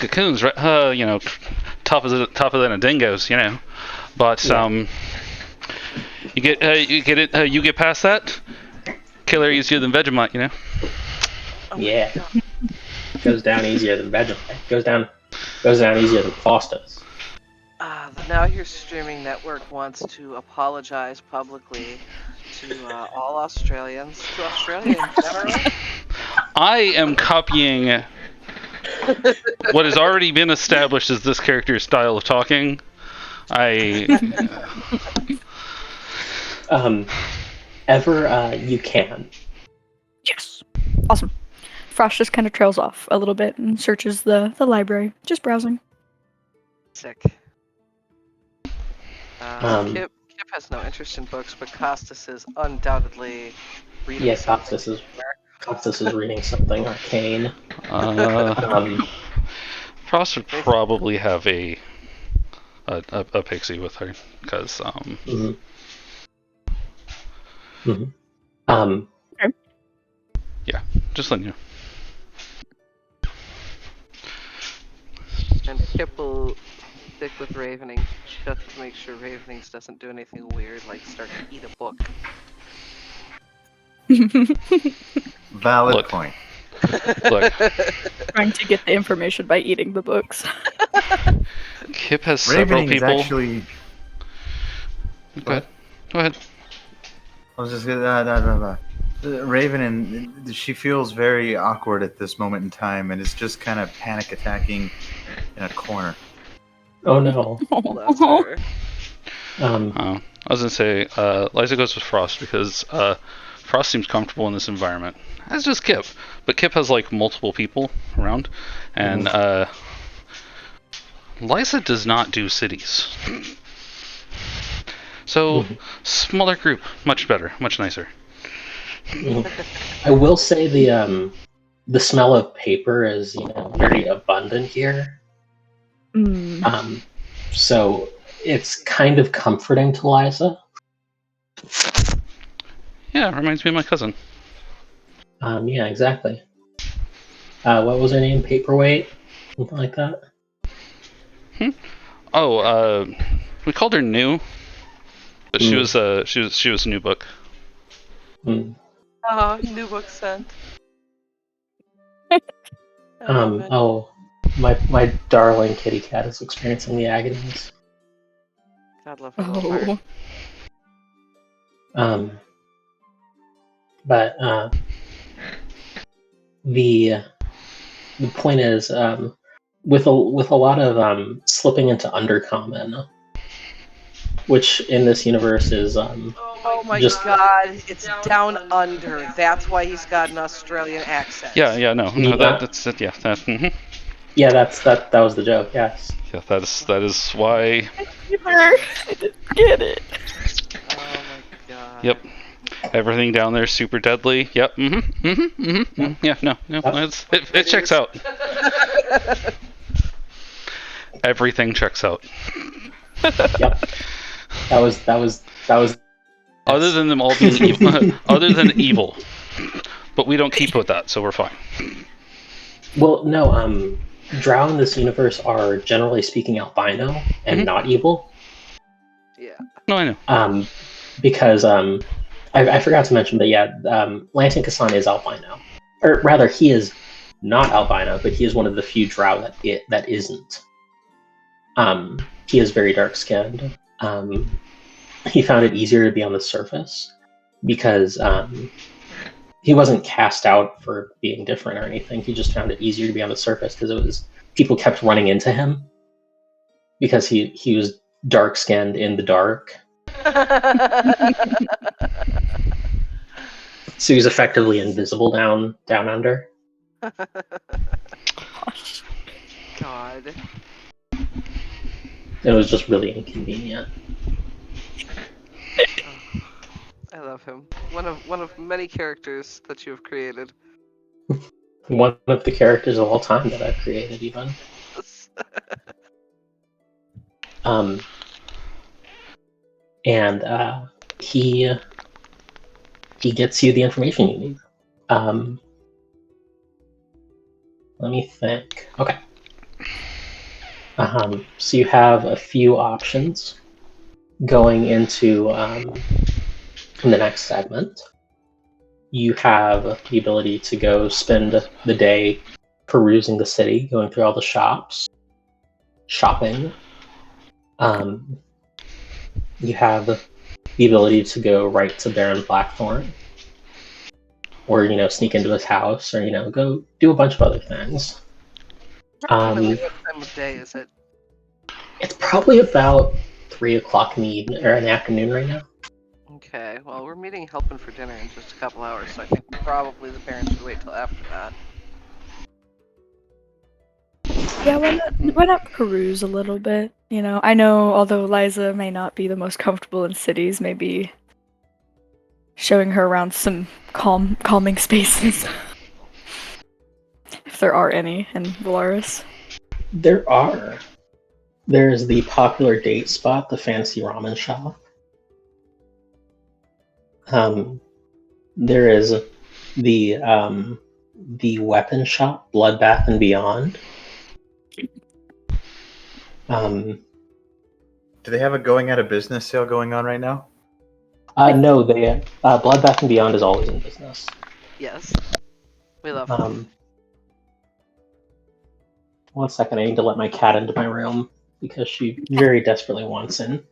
cocoon's tougher than a dingo's, but Yeah. you get past that, killer easier than Vegemite, Oh my Yeah. God. Goes down easier than Vegemite. Goes down easier than Foster's. The Now You're Streaming Network wants to apologize publicly to all Australians, to Australia in general. I am copying what has already been established as this character's style of talking. Ever you can. Yes. Awesome. Frost just kind of trails off a little bit and searches the library, just browsing. Sick. Kip has no interest in books, but Costas is undoubtedly reading. Yeah, Costas is reading something arcane. Frost would probably have a pixie with her because Mhm. Um, Just letting you know. And Kip will stick with Ravenings just to make sure Ravenings doesn't do anything weird, like start to eat a book. Valid Look. point. Look, Trying to get the information by eating the books. Kip has several Ravening is people. actually. Go ahead. Go ahead. I was just gonna. Raven, and she feels very awkward at this moment in time, and is just kind of panic attacking in a corner. oh no. Bless her. I was gonna say, Liza goes with Frost because Frost seems comfortable in this environment. As does Kip, but Kip has like multiple people around, and Liza does not do cities. So smaller group, much better, much nicer. I will say the smell of paper is very abundant here. Mm. So it's kind of comforting to Liza. Yeah, reminds me of my cousin. Yeah, exactly. What was her name? Paperweight, something like that. Oh, we called her New, but she Mm. was New Book. Mm. Oh, new book sent. I love it. Oh, my darling kitty cat is experiencing the agonies. God love her little heart. Oh. But the point is, with a lot of slipping into undercommon, which in this universe is Oh my just god, it's down under. That's why he's got an Australian accent. Yeah, no, that's it. Yeah, yeah, that was the joke. Yes. Yeah, that is why. I didn't get it. Oh my god. Yep. Everything down there is super deadly. Yep. Yeah. No. It checks out. Everything checks out. Yep. That was. Other than them all being evil, other than evil, but we don't keep with that, so we're fine. Well, no. Drow in this universe are generally speaking albino and not evil. Yeah. No, I know. Because I forgot to mention, but yeah, Lantin Kassan is albino, or rather, he is not albino, but he is one of the few Drow that isn't. He is very dark skinned. He found it easier to be on the surface because he wasn't cast out for being different or anything. He just found it easier to be on the surface because people kept running into him because he was dark skinned in the dark. So he's effectively invisible down under. God. It was just really inconvenient. I love him. One of many characters that you have created. One of the characters of all time that I've created, even. And he gets you the information you need. Let me think. Okay. So you have a few options going into the next segment. You have the ability to go spend the day perusing the city, going through all the shops, shopping. You have the ability to go right to Baron Blackthorn, or sneak into his house, or go do a bunch of other things. What time of day is it? It's probably about 3:00 in the evening or in the afternoon right now. Okay, well, we're meeting Helpin for dinner in just a couple hours, so I think probably the parents should wait till after that. Yeah, why not peruse a little bit? I know although Liza may not be the most comfortable in cities, maybe showing her around some calming spaces. If there are any in Valaris. There are. There's the popular date spot, the Fancy Ramen Shop. There is the weapon shop, Bloodbath and Beyond. Do they have a going out of business sale going on right now? No, they Bloodbath and Beyond is always in business. Yes. We love them. 1 second, I need to let my cat into my room because she very desperately wants in.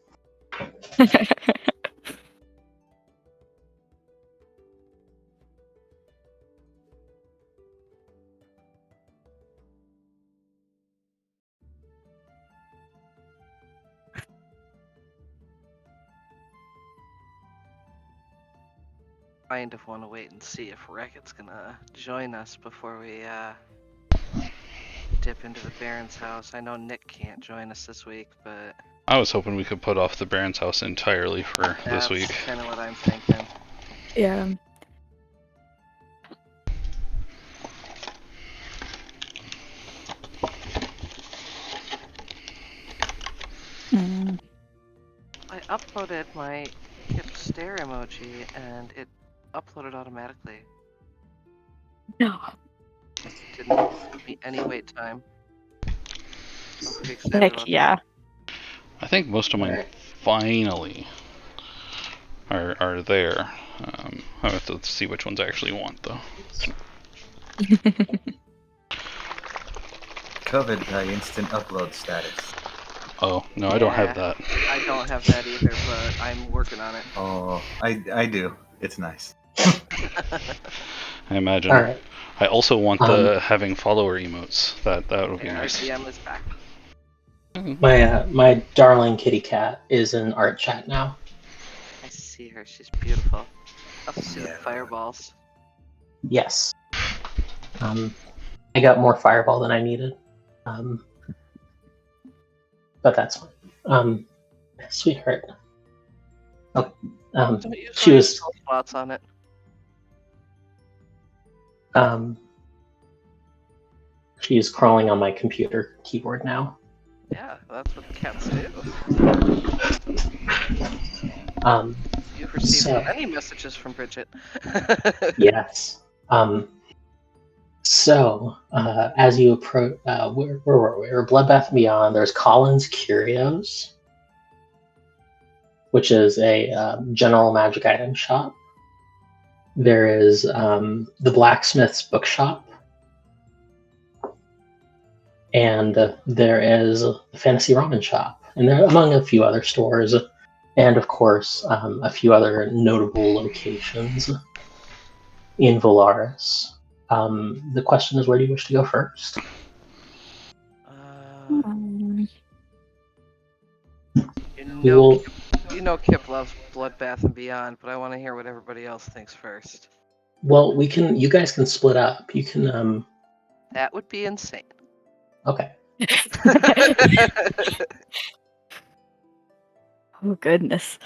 Kind of want to wait and see if Reckitt's gonna join us before we dip into the Baron's house. I know Nick can't join us this week, but I was hoping we could put off the Baron's house entirely for this that's week. kind of what I'm thinking. Yeah. Mm. I uploaded my Kip stare emoji and it uploaded automatically. No. Didn't give me any wait time. I'm pretty excited Heck about yeah. I think most of mine Alright. finally are there. I have to see which ones I actually want, though. COVID instant upload status. Oh, no, I don't have Yeah. that. I don't have that either, but I'm working on it. Oh, I do. It's nice. I imagine. Alright. I also want the having follower emotes. That would be Yeah, nice. RCM is back. My darling kitty cat is in art chat now. I see her. She's beautiful. I also see the Yeah. fireballs. Yes. I got more fireball than I needed. But that's fine. Sweetheart. Oh, Don't use she all your was spell slots on it. she's crawling on my computer keyboard now. Yeah, that's what cats do. You've received So- many messages from Bridget. Yes. So, as you approach, where were we? We're Bloodbath and Beyond. There's Collins Curios, which is a general magic item shop. There is the Blacksmith's Bookshop, and there is the Fantasy Ramen Shop, and there among a few other stores, and of course a few other notable locations in Valaris. The question is, where do you wish to go first? Mm. You know Kip loves Bloodbath and Beyond, but I want to hear what everybody else thinks first. Well, you guys can split up. You can, That would be insane. okay. Oh goodness.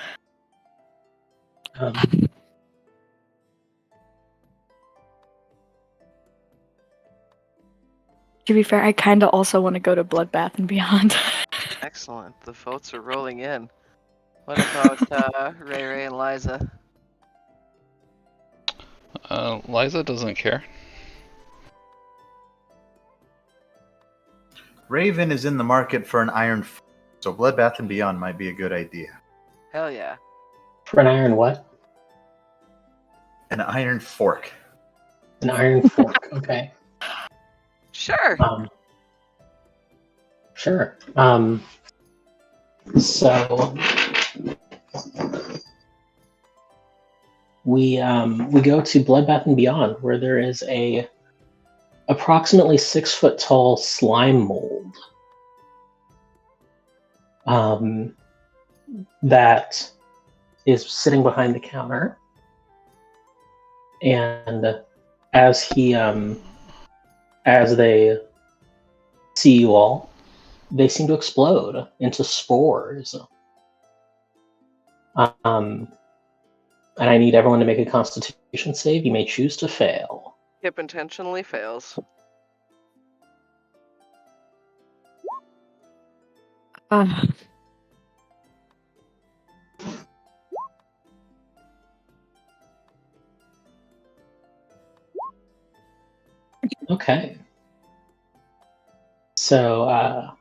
To be fair, I kind of also want to go to Bloodbath and Beyond. Excellent. The votes are rolling in. What about Ray Ray and Liza? Liza doesn't care. Raven is in the market for an iron, so Bloodbath and Beyond might be a good idea. Hell yeah. For an iron what? An iron fork. An iron fork. Okay. Sure. Sure. So we go to Bloodbath and Beyond, where there is a approximately 6 foot tall slime mold that is sitting behind the counter, and as they see you all, they seem to explode into spores. And I need everyone to make a Constitution save. You may choose to fail. Kip intentionally fails. Okay. So,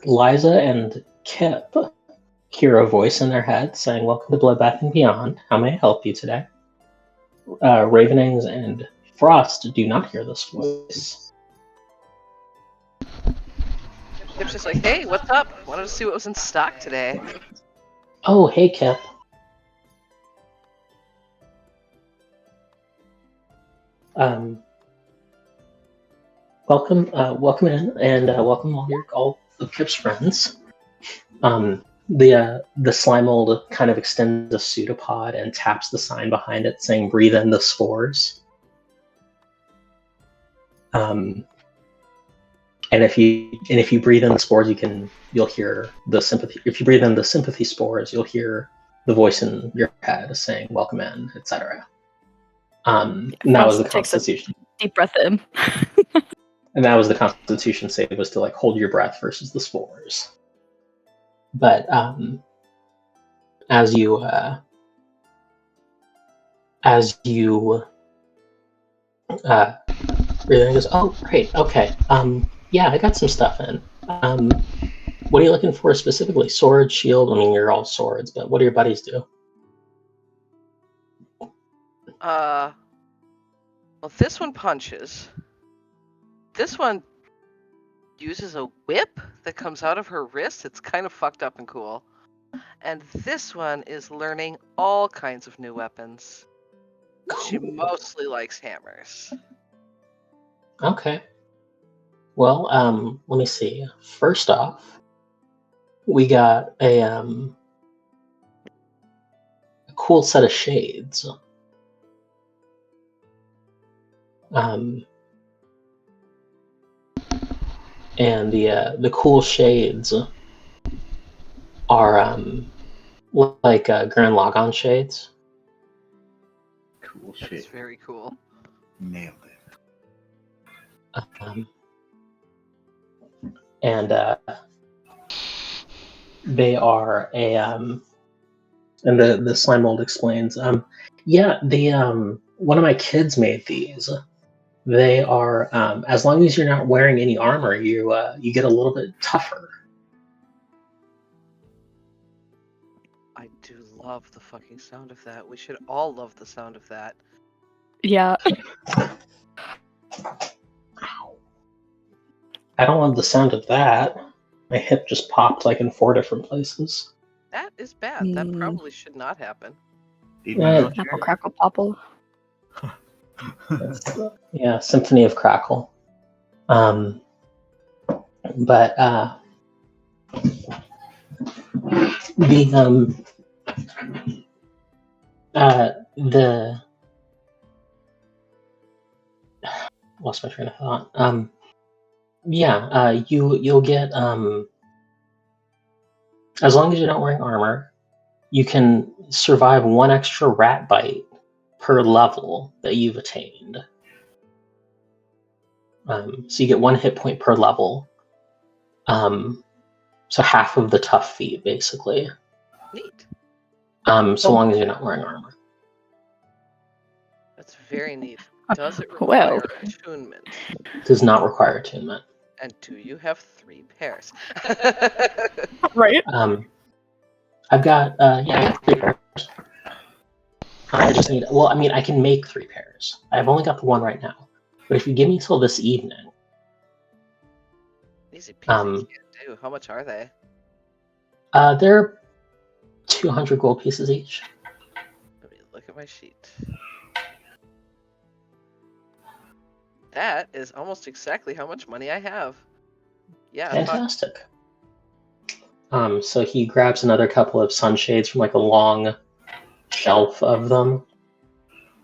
Liza and Kip hear a voice in their head saying, "Welcome to Bloodbath and Beyond. How may I help you today?" Ravenings and Frost do not hear this voice. Kip's just like, hey, what's up? Wanted to see what was in stock today. Oh, hey, Kip. Welcome in, and welcome all of Kip's friends. The slime mold kind of extends a pseudopod and taps the sign behind it saying "Breathe in the spores." And if you breathe in the spores, you'll hear the sympathy. If you breathe in the sympathy spores, you'll hear the voice in your head saying "Welcome in," etc. And that was the Frost takes a Constitution. deep breath in. And that was the Constitution save, was to like hold your breath versus the spores. But as you breathe in, goes, "Oh, great, okay. Yeah, I got some stuff in. What are you looking for specifically? Sword, shield? I mean, you're all swords, but what do your buddies do?" Well, this one punches. This one uses a whip that comes out of her wrist. It's kind of fucked up and cool. And this one is learning all kinds of new weapons. She mostly likes hammers. Okay. Well, let me see. First off, we got a cool set of shades. And the cool shades are like Grand Logon shades. Cool That's shit. very cool. Nailed it. And they are a and the slime mold explains. Yeah, the one of my kids made these. They are as long as you're not wearing any armor, you get a little bit tougher. I do love the fucking sound of that. We should all love the sound of that. Yeah. I don't love the sound of that. My hip just popped like in 4 different places. That is bad. That probably should not happen. Apple crackle popple. Yeah, Symphony of Crackle. But the lost my train of thought. You'll get as long as you're not wearing armor, you can survive 1 extra rat bite per level that you've attained. So you get 1 hit point per level. So half of the tough feat, basically. Neat. So long as you're not wearing armor. That's very neat. Does it require attunement? Does not require attunement. And do you have 3 pairs? Right. I've got I got 3 pairs. I just need. Well, I mean, I can make 3 pairs. I've only got the 1 right now. But if you give me till this evening, Easy peasy, can do. How much are they? they're 200 gold pieces each. Let me look at my sheet. That is almost exactly how much money I have. Yeah. Fantastic. So he grabs another couple of sunshades from like a long shelf of them.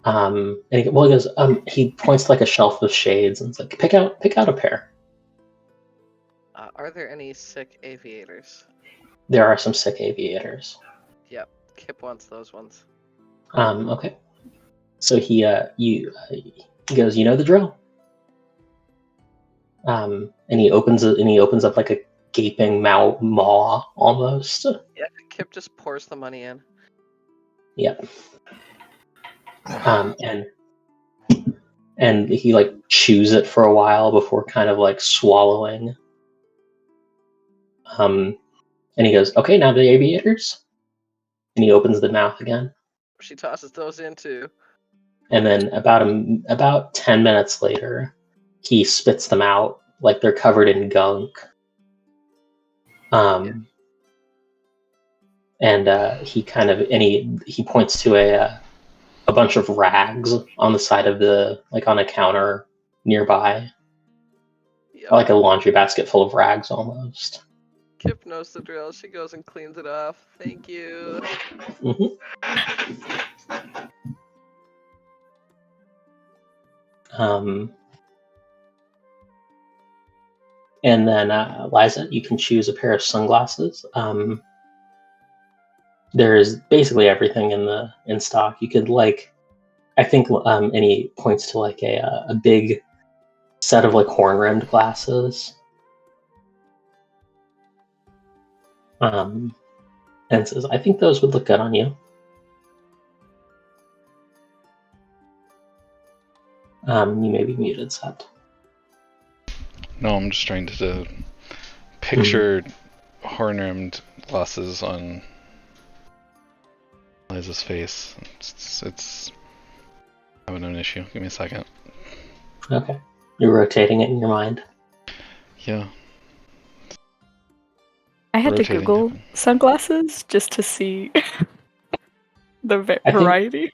And he goes, he points to like a shelf of shades and it's like, pick out a pair. Are there any sick aviators? There are some sick aviators. Yep. Kip wants those ones. Okay. So he goes, you know the drill. And he opens up like a gaping maw almost. Yeah, Kip just pours the money in. and he like chews it for a while before kind of like swallowing. And he goes, "Okay, now the aviators," and he opens the mouth again. She tosses those in too. And then about 10 minutes later, he spits them out like they're covered in gunk. And he kind of he points to a bunch of rags on the side of on a counter nearby, Yep. like a laundry basket full of rags almost. Kip knows the drill. She goes and cleans it off. Thank you. Mm-hmm. And then Liza, you can choose a pair of sunglasses. There's basically everything in stock. You could I think, and he points to like a big set of like horn-rimmed glasses. And says, "I think those would look good on you." You may be muted, Seth. No, I'm just trying to picture horn-rimmed glasses on Liza's face. It's having an issue. Give me a second. Okay. You're rotating it in your mind. Yeah. I had to Rotating Google happen. sunglasses just to see the variety.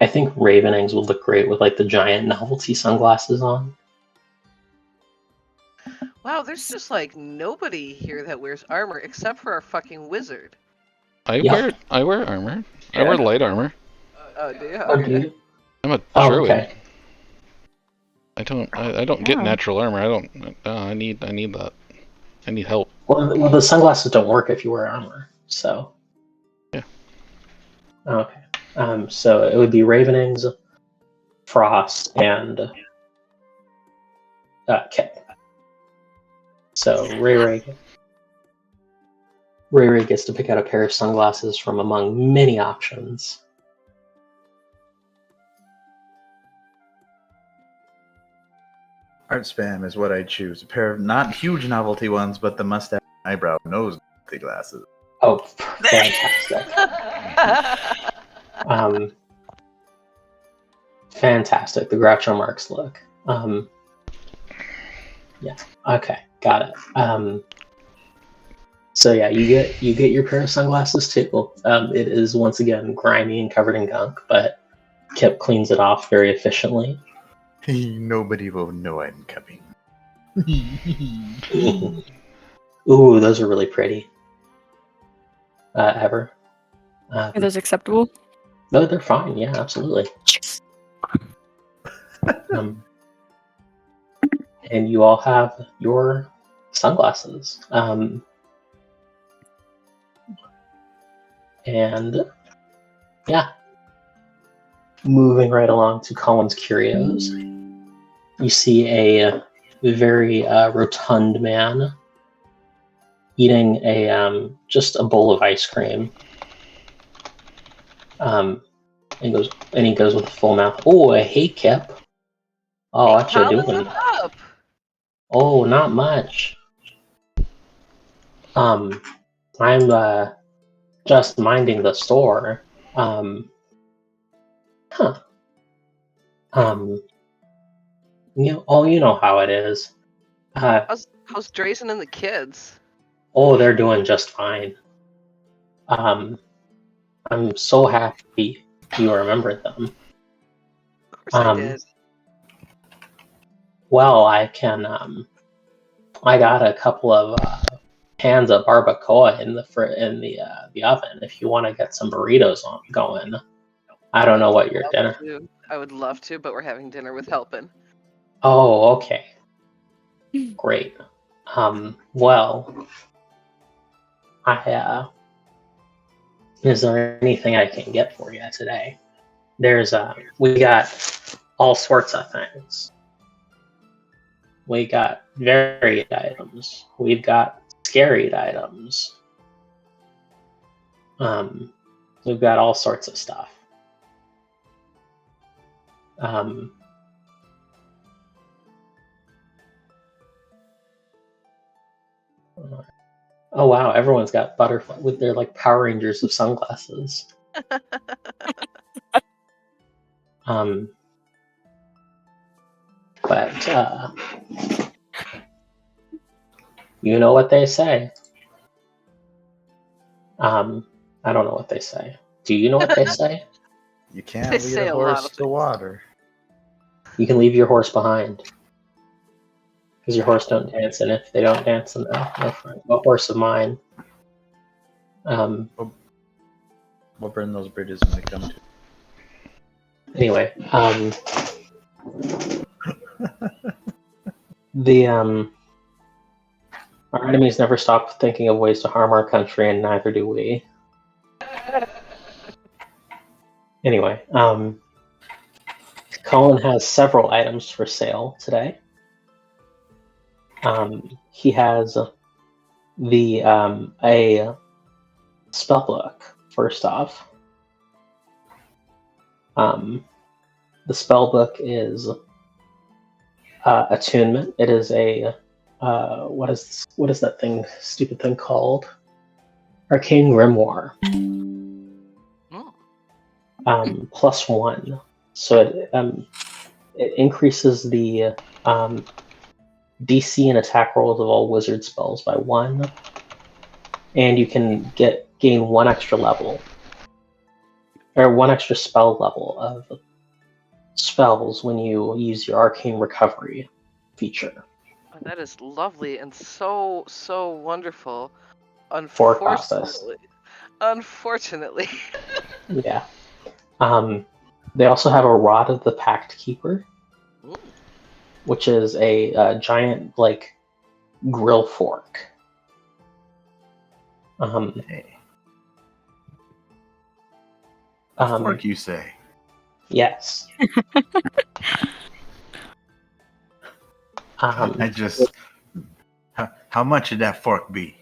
I think Ravenings would look great with like the giant novelty sunglasses on. Wow, there's just like nobody here that wears armor except for our fucking wizard. I wear armor. I Yeah. wear light armor. Oh, do you? Oh, Okay. do you? I'm a Oh, druid. okay. I don't get Yeah. natural armor. I need that. I need help. Well, the sunglasses don't work if you wear armor, so. Yeah. Okay. So it would be Ravenings, Frost, and Kip. So Ray gets to pick out a pair of sunglasses from among many options. Art spam is what I choose. A pair of not huge novelty ones, but the mustache eyebrow nose glasses. Oh, fantastic. Fantastic. The Groucho Marx look. Yeah. Okay. Got it. So yeah, you get your pair of sunglasses too. It is once again grimy and covered in gunk, but Kip cleans it off very efficiently. Nobody will know I'm coming. Ooh, those are really pretty. Ever. Are those acceptable? No, they're fine. Yeah, absolutely. And you all have your sunglasses. And yeah, moving right along to Colin's Curios, you see a very rotund man eating just a bowl of ice cream. And he goes with a full mouth. Oh, hey, Kip. Oh, what you doing? Up? Oh, not much. I'm just minding the store. You know how it is. How's Drazen and the kids? Oh, they're doing just fine. I'm so happy you remembered them. Of course I did. Well, I can. I got a couple of pans of barbacoa in the oven. If you want to get some burritos going. I don't know what your dinner. I would love to, but we're having dinner with Helpin. Oh, okay. Great. Well, is there anything I can get for you today? We got all sorts of things. We got varied items. We've got scaried items. We've got all sorts of stuff. Oh wow, everyone's got butterfly with their like Power Rangers of sunglasses. But you know what they say. I don't know what they say. Do you know what they say? You can't They lead say a a lot horse of to water. You can leave your horse behind. Because your horse don't dance, and if they don't dance, then no friend. A horse of mine. We'll burn those bridges when they come to. Anyway, the our enemies never stop thinking of ways to harm our country, and neither do we. Anyway, Colin has several items for sale today. He has the a spell book. First off, the spell book is attunement. It is a what is that stupid thing called? Arcane Grimoire. +1. So it increases the DC and attack rolls of all wizard spells by 1, and you can gain 1 extra level, or 1 extra spell level of spells when you use your Arcane Recovery feature. Oh, that is lovely and so wonderful. For process. Unfortunately. Yeah. They also have a Rod of the Pact Keeper, which is a giant like grill fork. Hey. A fork, you say? Yes. I just. How much would that fork be?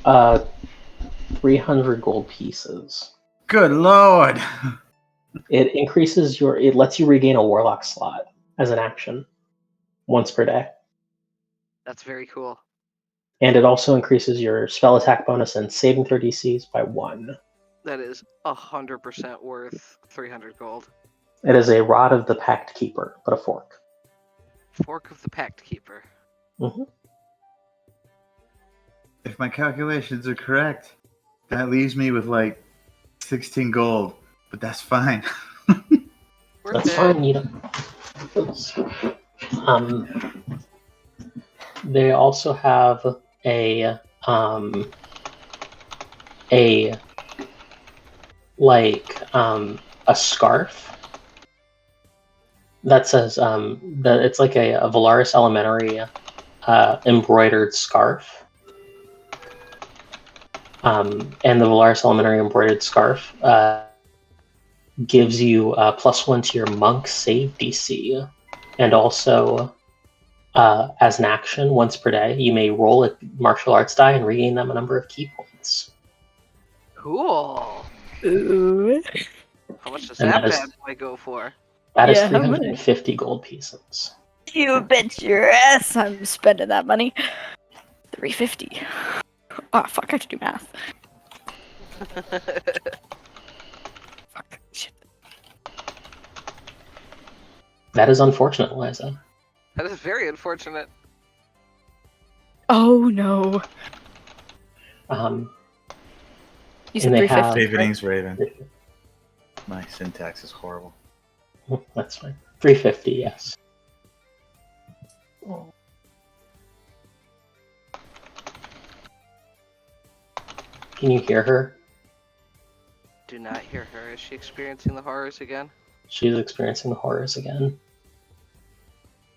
300 gold pieces. Good lord! It increases it lets you regain a warlock slot as an action once per day. That's very cool. And it also increases your spell attack bonus and saving throw DCs by 1. That is 100% worth 300 gold. It is a Rod of the Pact Keeper, but a fork. Fork of the Pact Keeper. Mm-hmm. If my calculations are correct, that leaves me with like 16 gold, but that's fine. That's fine, you know. They also have a scarf that says it's like a Valaris Elementary embroidered scarf. And the Valaris Elementary embroidered scarf gives you +1 to your monk save DC, and also as an action once per day, you may roll a martial arts die and regain them a number of key points. Cool. Ooh. How much does And that that is- bad boy go for? That is Yeah, how much? 350 gold pieces. You bet your ass I'm spending that money. 350. Oh, fuck, I have to do math. Fuck, shit. That is unfortunate, Liza. That is very unfortunate. Oh, no. You said And they have- 350. Ravening's Raven. My syntax is horrible. That's fine. 350, yes. Can you hear her? Do not hear her. Is she experiencing the horrors again? She's experiencing the horrors again.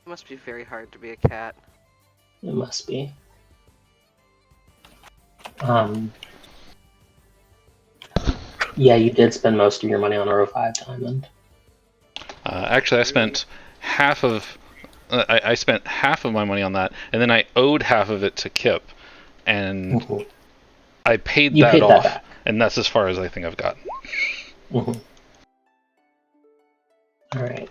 It must be very hard to be a cat. It must be. Yeah, you did spend most of your money on a revive diamond. Actually, I spent half of I spent half of my money on that, and then I owed half of it to Kip, and Mhm. I paid You that paid that off, back. and that's as far as I think I've gotten. Mhm. All right.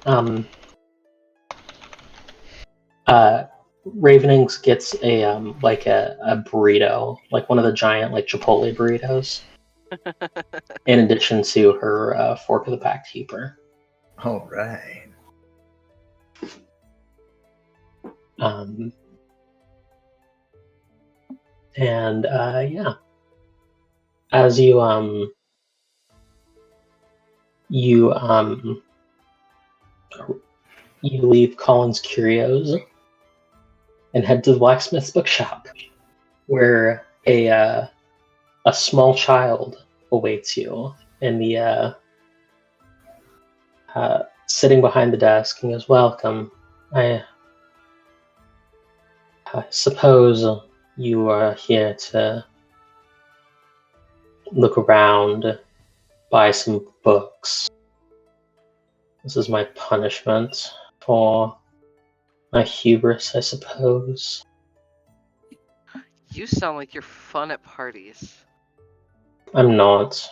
Ravenings gets a like a burrito, like one of the giant like Chipotle burritos, in addition to her Fork of the Pack Keeper. All right. And yeah, as you you leave Collins Curios and head to the blacksmith's bookshop, where a small child awaits you in the sitting behind the desk and goes, "Welcome. I suppose you are here to look around, buy some books. This is my punishment for my hubris, I suppose." You sound like you're fun at parties. I'm not.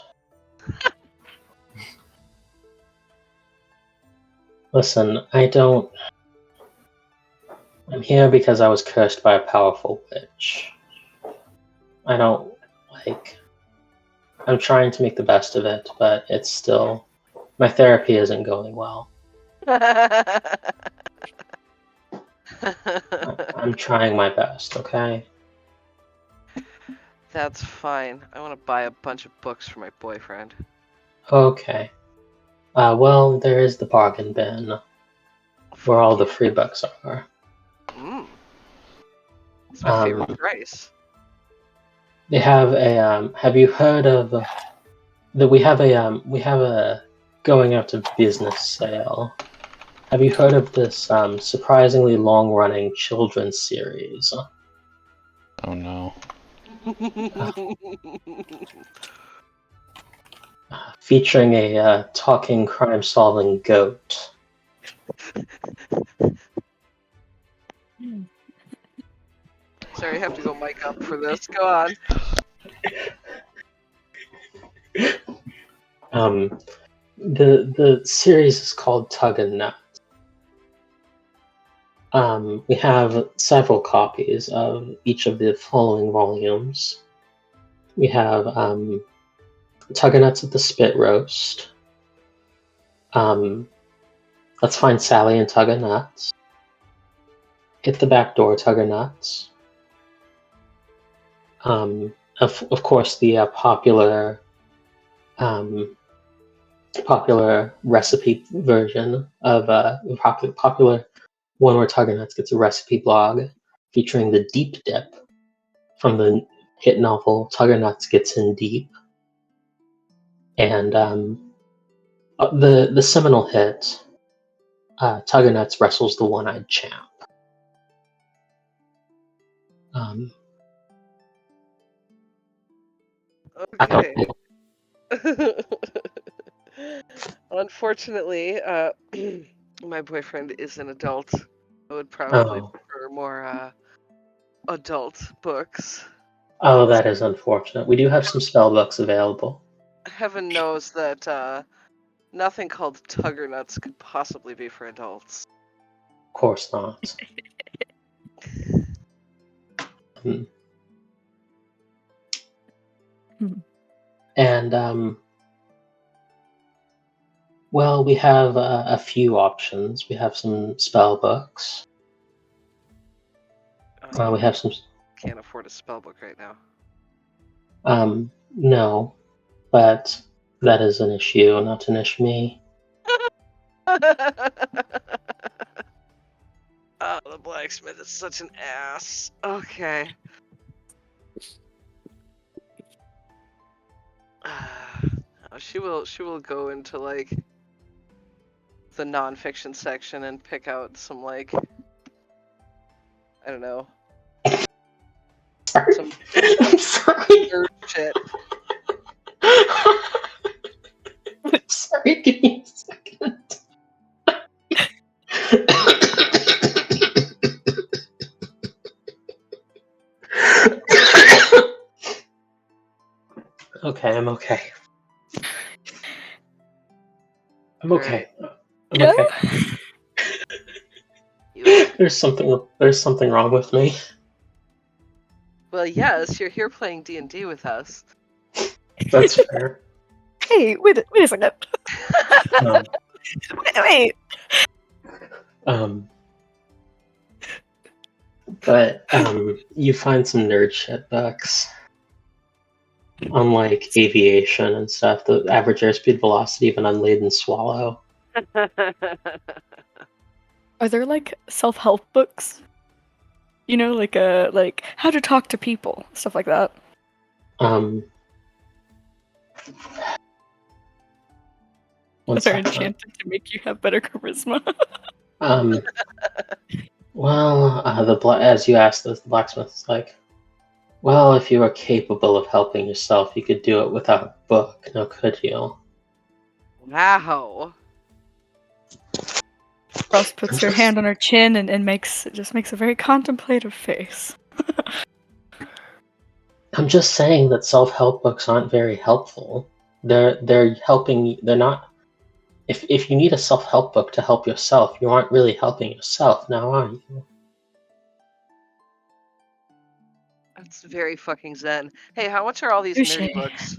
Listen, I'm here because I was cursed by a powerful witch. I don't like. I'm trying to make the best of it, but it's still. My therapy isn't going well. I'm trying my best, okay? That's fine. I want to buy a bunch of books for my boyfriend. Okay. Well, there is the bargain bin, where all the free books are. It's my favorite price. They have a. Have you heard of that? We have a going out of business sale. Have you heard of this surprisingly long-running children's series? Oh no. Featuring a talking crime-solving goat. Sorry, I have to go mic up for this. Go on. The series is called Tug and Nut. We have several copies of each of the following volumes. We have Tug and Nuts at the Spit Roast. Let's Find Sally and Tug and Nuts. Hit the Back Door, Tug and Nuts. Of course, the popular recipe version of popular one where Tug and Nuts gets a recipe blog featuring the Deep Dip from the hit novel Tug and Nuts Gets in Deep, and the seminal hit Tug and Nuts Wrestles the One-Eyed Champ. Okay. Unfortunately, my boyfriend is an adult. I would probably prefer more adult books. Oh, that is unfortunate. We do have some spell books available. Heaven knows that nothing called Tugger Nuts could possibly be for adults. Of course not. And well, we have a few options. We have some spell books. We have some. Can't afford a spell book right now. No, but that is an issue, not an issue me. Oh, the blacksmith is such an ass. Okay. She will go into like the nonfiction section and pick out some like I don't know. Some I'm sorry. nerd shit. I'm sorry, give me a second. Okay, I'm okay. I'm okay. I'm Yeah? okay. there's something wrong with me. Well, yes, you're here playing D&D with us. That's fair. Hey, wait a second. Um, Wait. But you find some nerd shit books on like aviation and stuff. The average airspeed velocity of an unladen swallow. Are there like self-help books? You know, like how to talk to people, stuff like that. One They're second. enchanted to make you have better charisma. Well, as you asked this, the blacksmith is like, well, if you were capable of helping yourself, you could do it without a book, now could you? Wow. Ross puts her hand on her chin and makes a very contemplative face. I'm just saying that self-help books aren't very helpful. They're helping. They're not. If you need a self-help book to help yourself, you aren't really helping yourself, now are you? That's very fucking zen. Hey, how much are all these Touche. nerdy books?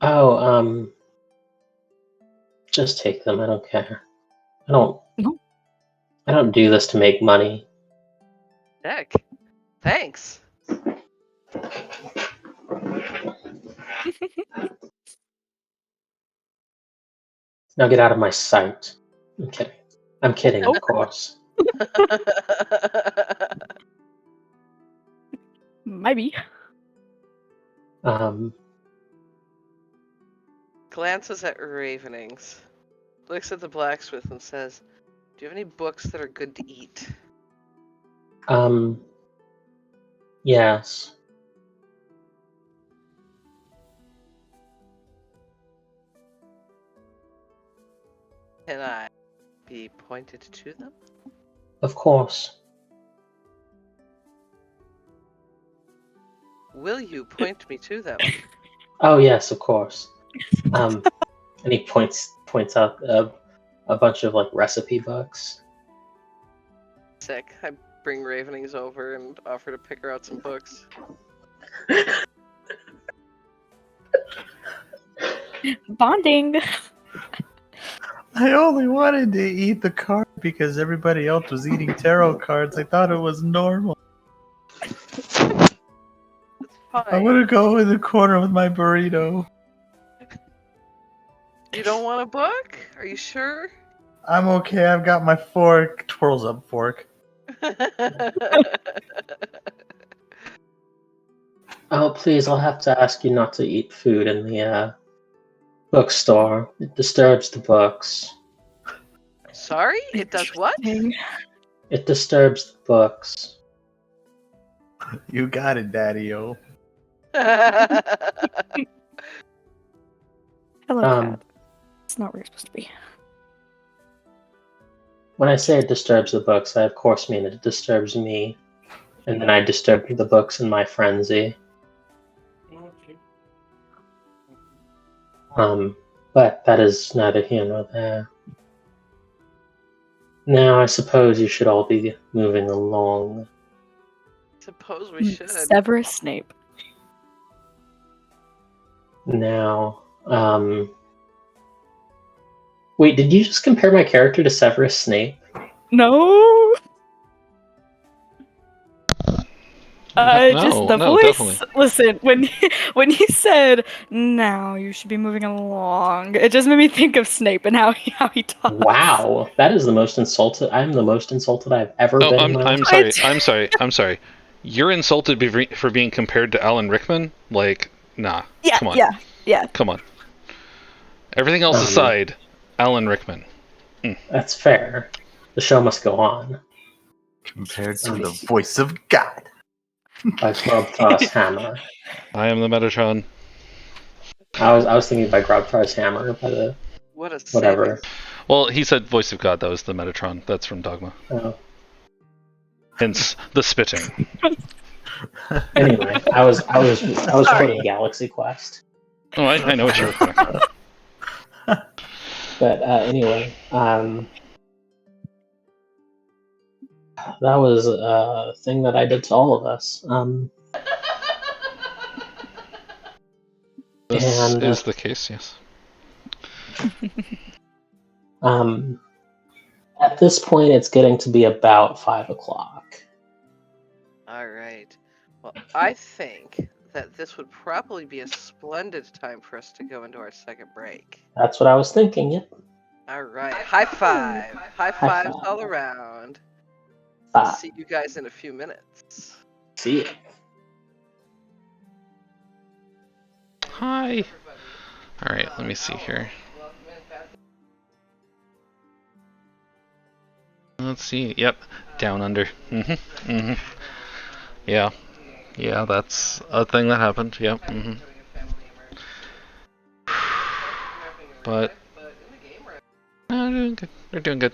Oh, just take them. I don't care. I don't. No. I don't do this to make money. Heck. Thanks. Now get out of my sight. I'm kidding. I'm kidding, of course. Maybe. Glances at Ravenings. Looks at the blacksmith and says, do you have any books that are good to eat? Yes. Can I be pointed to them? Of course. Will you point me to them? Oh yes, of course. And he points out a bunch of like recipe books. Sick. I bring Ravenings over and offer to pick her out some books. Bonding. I only wanted to eat the card because everybody else was eating tarot cards. I thought it was normal. I Fine. want to go in the corner with my burrito. You don't want a book? Are you sure? I'm okay. I've got my fork. Twirls up fork. Oh please, I'll have to ask you not to eat food in the bookstore. It disturbs the books. Sorry? It does what? Interesting. It disturbs the books. You got it, Daddy-o. Hello, cat. It's not where you're supposed to be. When I say it disturbs the books, I of course mean it disturbs me. And then I disturb the books in my frenzy. But that is neither here nor there. Now I suppose you should all be moving along. Suppose we should. Severus Snape. Now, wait, did you just compare my character to Severus Snape? No. No, Just the no, voice. definitely. Listen, when he said, "Now you should be moving along," it just made me think of Snape and how he talks. Wow, that is the most insulted. I'm the most insulted I've ever No, been. I'm sorry. I'm sorry. You're insulted for being compared to Alan Rickman? Like, nah. Yeah, Come on. yeah. Come on. Everything else aside, Alan Rickman. That's fair. The show must go on. Compared to the voice of God. By Grobthar's hammer. I am the Metatron. I was thinking by Grobthar's hammer, by the What a whatever. Well, he said voice of God. That was the Metatron. That's from Dogma. Oh. Hence the spitting. Anyway, I was quoting Galaxy Quest. Oh, I know what you were quoting. But anyway, That was a thing that I did to all of us. This And is the case, yes. At this point, it's getting to be about 5 o'clock. All right. Well, I think that this would probably be a splendid time for us to go into our second break. That's what I was thinking. Yep. All right. High five. High High fives five. all around. I'll 5. see you guys in a few minutes. See ya. Hi. All right, let me see here. Let's see. Yep, down under. Yeah, yeah, that's a thing that happened. Yep. But they're doing good. They're doing good.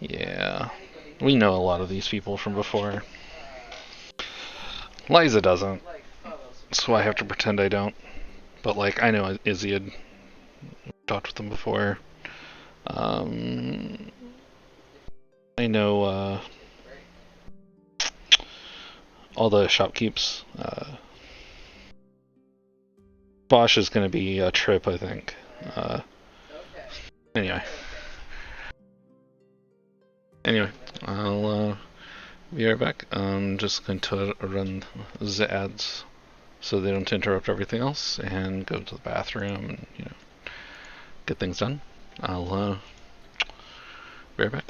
Yeah, we know a lot of these people from before. Liza doesn't, so I have to pretend I don't. But like, I know Izzy had talked with them before. I know all the shopkeeps. Bosch is going to be a trip, I think. Anyway. Anyway, I'll be right back. I'm just going to run the ads so they don't interrupt everything else and go to the bathroom and, get things done. I'll be right back.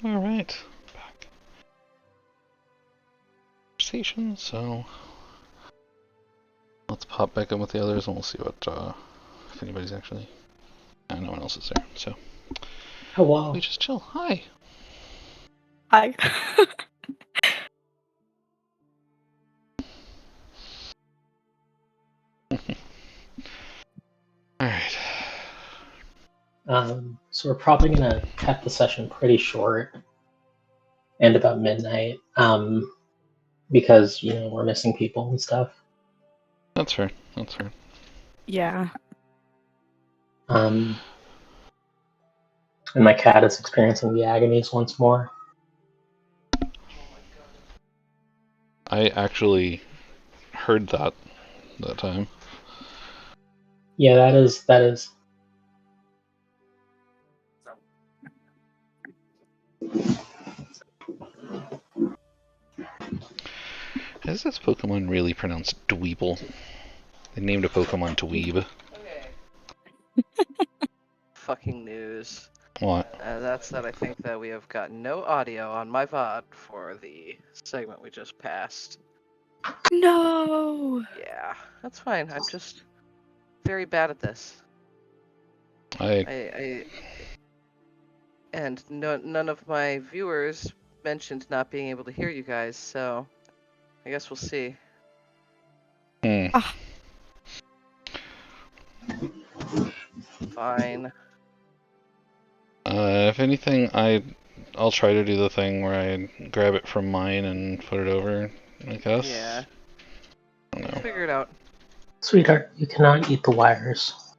All right. Back. Conversation. So let's pop back in with the others, and we'll see what if anybody's actually. No one else is there. So Hello. we just chill. Hi. Hi. All right. So we're probably gonna cut the session pretty short, end about midnight, because we're missing people and stuff. That's fair. That's fair. Yeah. And my cat is experiencing the agonies once more. I actually heard that time. Yeah, that is. Is this Pokemon really pronounced Dweeble? They named a Pokemon Dweeb. Okay. Fucking news. What? That's that I think that we have got no audio on my VOD for the segment we just passed. No. Yeah, that's fine. I'm just very bad at this. And none of my viewers mentioned not being able to hear you guys, so I guess we'll see. Ah. Fine. If anything, I'll try to do the thing where I grab it from mine and put it over, I guess. Yeah. I don't know. Figure it out. Sweetheart, you cannot eat the wires.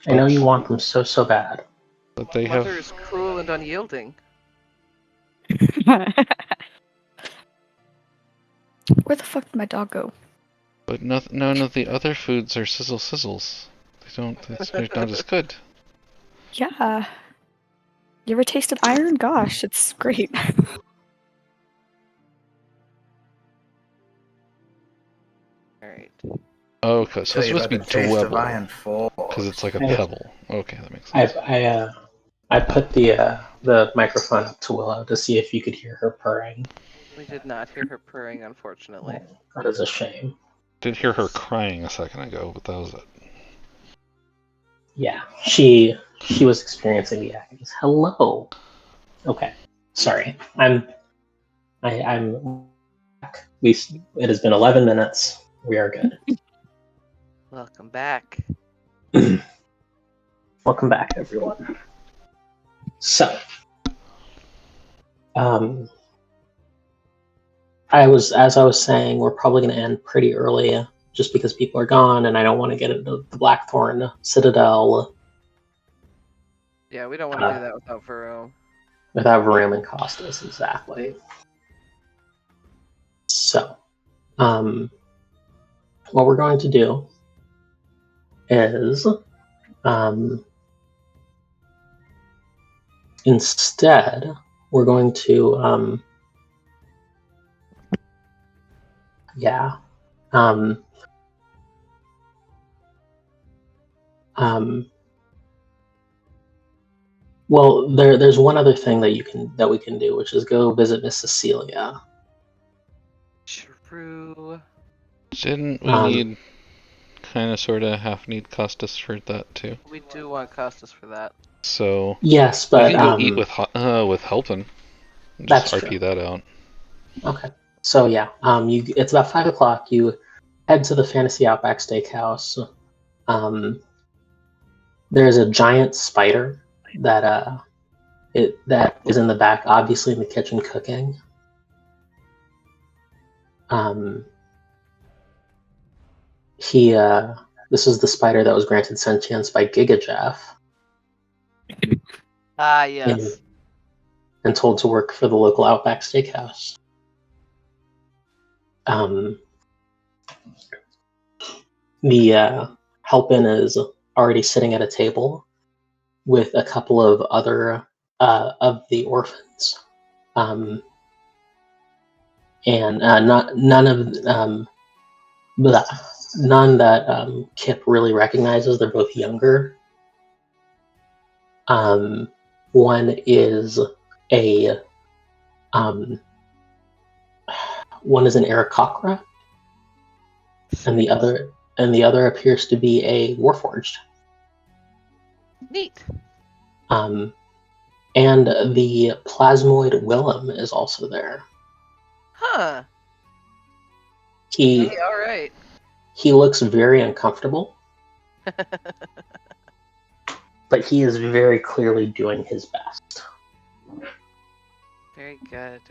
I know you want them so bad. But they Mother have. is cruel and unyielding. Where the fuck did my dog go? But none of the other foods are sizzles. They're not as good. Yeah. You ever tasted iron? Gosh, it's great. Alright. Oh, okay, so Tell it's you supposed about to be the taste of Dwebble. Iron Falls. Because it's like a Hey. pebble. Okay, that makes sense. I put the microphone up to Willow to see if you could hear her purring. We did not hear her purring, unfortunately. That is a shame. Did hear her crying a second ago, but that was it. Yeah, she was experiencing the agonies. Hello. Okay, sorry. I'm back. It has been 11 minutes. We are good. Welcome back. Welcome back, everyone. So, as I was saying, we're probably going to end pretty early, just because people are gone, and I don't want to get into the Blackthorn Citadel. Yeah, we don't want to do that without Vero. Without Varum and Costas, exactly. So, what we're going to do is, instead, we're going to, well, there's one other thing that we can do, which is go visit Miss Cecilia. True. Didn't we need kind of sort of half need Costas for that too? We do want Costas for that. So yes, but we can go eat with Helpin. Just that's RP true. that out. Okay. So yeah, it's about 5 o'clock. You head to the Fantasy Outback Steakhouse. There's a giant spider that is in the back, obviously in the kitchen cooking. This is the spider that was granted sentience by Giga Jeff. Ah, yes. And told to work for the local Outback Steakhouse. The Helpin is already sitting at a table with a couple of other of the orphans, and none that Kip really recognizes. They're both younger. One is a one is an Aarakocra, and the other appears to be a Warforged. Neat. And the Plasmoid Willem is also there. Huh. He Hey, all right. he looks very uncomfortable, but he is very clearly doing his best. Very good.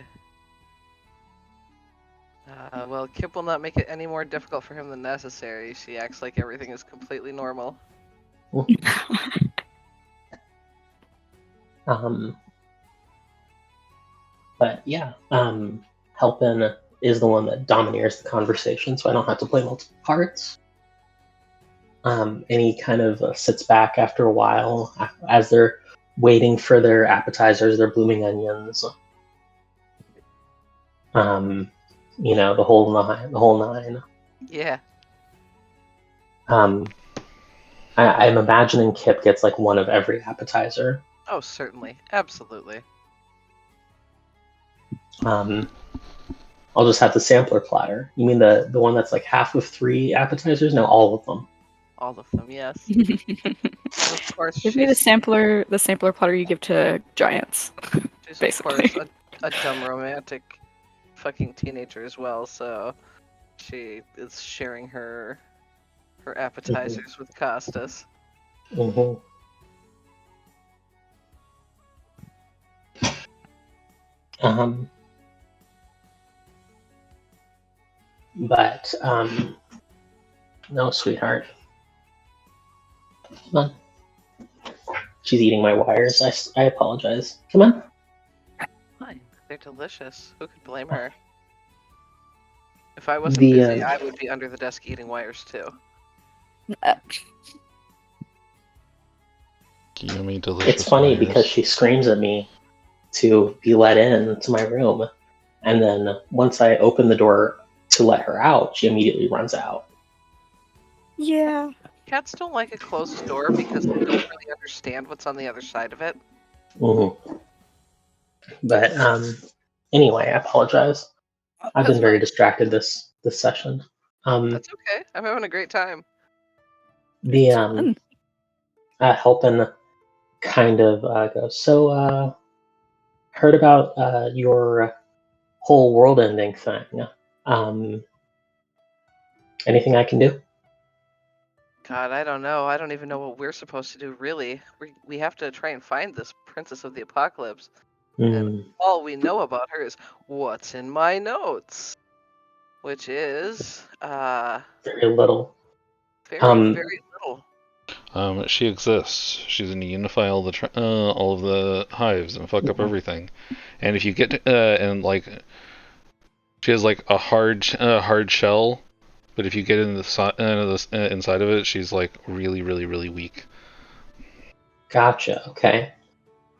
Well, Kip will not make it any more difficult for him than necessary. She acts like everything is completely normal. But yeah, Helpin is the one that domineers the conversation, so I don't have to play multiple parts. And he kind of sits back after a while as they're waiting for their appetizers, their blooming onions. The whole nine. Yeah. I'm imagining Kip gets like one of every appetizer. Oh, certainly. Absolutely. I'll just have the sampler platter. You mean the one that's like half of 3 appetizers? No, all of them. All of them, yes. Of course, Give me the sampler platter you give to giants. she's basically. of course a dumb romantic fucking teenager as well, so she is sharing her appetizers with Costas. Mm-hmm. But no, sweetheart. Come on. She's eating my wires. I apologize. Come on. Fine. They're delicious. Who could blame her? If I wasn't The, busy, I would be under the desk eating wires too. Yummy, delicious. It's funny wires. because she screams at me to be let in to my room, and then once I open the door to let her out, she immediately runs out. Yeah. Cats don't like a closed door because they don't really understand what's on the other side of it. Mm-hmm. But anyway, I apologize. I've been very distracted this session. That's okay. I'm having a great time. The Helpin kind of goes, so heard about your whole world-ending thing. Anything I can do? God, I don't know. I don't even know what we're supposed to do, really. We have to try and find this Princess of the Apocalypse. And all we know about her is what's in my notes. Which is, very little. Very little. She exists. She's going to unify all of the hives and fuck up everything. And if you get and like, she has like a hard shell, but if you get in the inside of it, she's like really, really, really weak. Gotcha. Okay.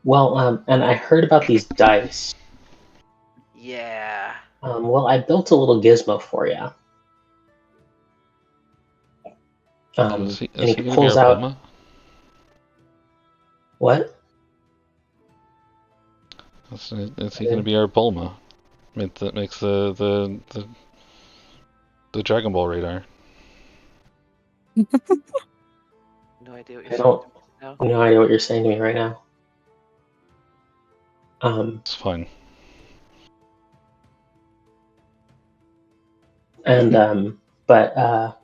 Well, and I heard about these dice. Yeah. Well, I built a little gizmo for you. Is he and he gonna pulls be our out. Bulma? What? Is he going to be our Bulma? That makes the Dragon Ball radar. No idea what you're I saying don't. now. No idea what you're saying to me right now. It's fine. And but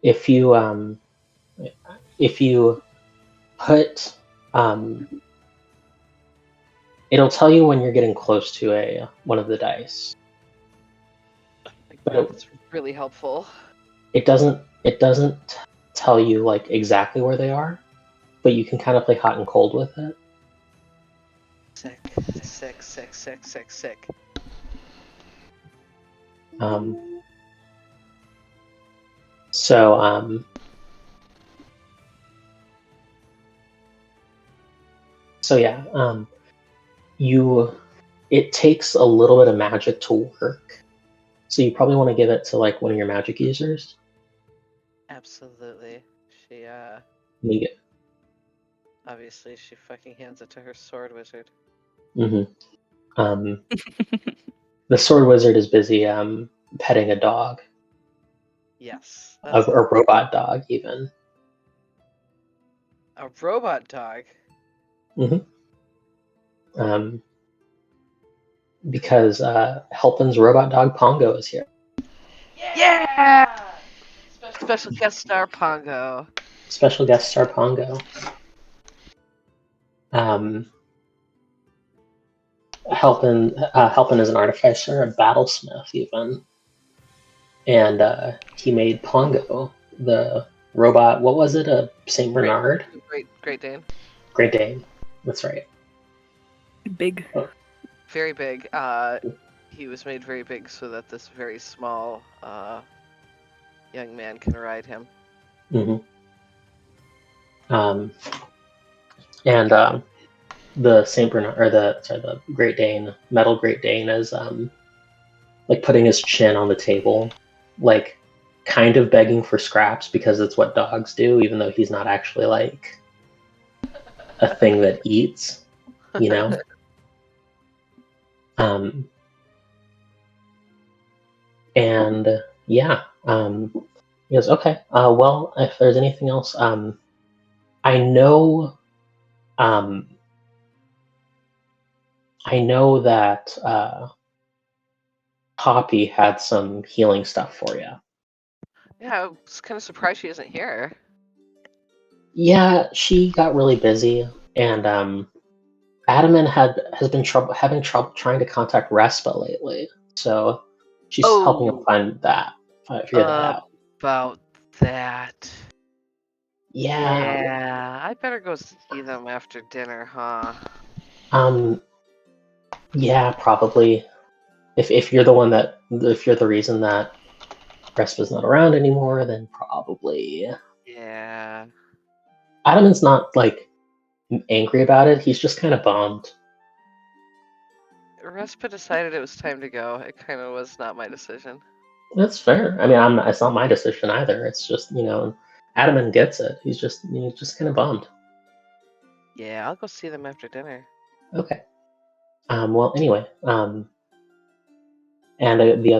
if you put it'll tell you when you're getting close to one of the dice. But That's really helpful. It doesn't tell you like exactly where they are, but you can kind of play hot and cold with it. Sick. So yeah, it takes a little bit of magic to work. So you probably want to give it to like one of your magic users. Absolutely. She Obviously, she fucking hands it to her sword wizard. The sword wizard is busy petting a dog, Yes. a robot dog even. A robot dog. Because Helpin's robot dog Pongo is here. Yeah! Special guest star Pongo. Special guest star Pongo. Helpin is an artificer, a battlesmith even. And he made Pongo, the robot, what was it, a Saint Bernard? Great Dane. Great Dane, that's right. Big. Oh. Very big. He was made very big so that this very small young man can ride him. And the Saint Bernard, or the Great Dane, Metal Great Dane, is like putting his chin on the table, like kind of begging for scraps because it's what dogs do, even though he's not actually like a thing that eats, you know. And yeah, he goes, okay. Well, if there's anything else, I know that Poppy had some healing stuff for you. Yeah, I was kind of surprised she isn't here. Yeah, she got really busy, and Adaman has been having trouble trying to contact Respa lately, so she's helping him find that. Figure that out. About that. Yeah. Yeah, I better go see them after dinner, huh? Yeah, probably. If you're the reason that Respa's not around anymore, then probably. Yeah. Adaman's not like angry about it. He's just kind of bummed. Respa decided it was time to go. It kind of was not my decision. That's fair. I mean, it's not my decision either. It's just, Adaman gets it. He's just kind of bummed. Yeah, I'll go see them after dinner. Okay. Well, anyway, and the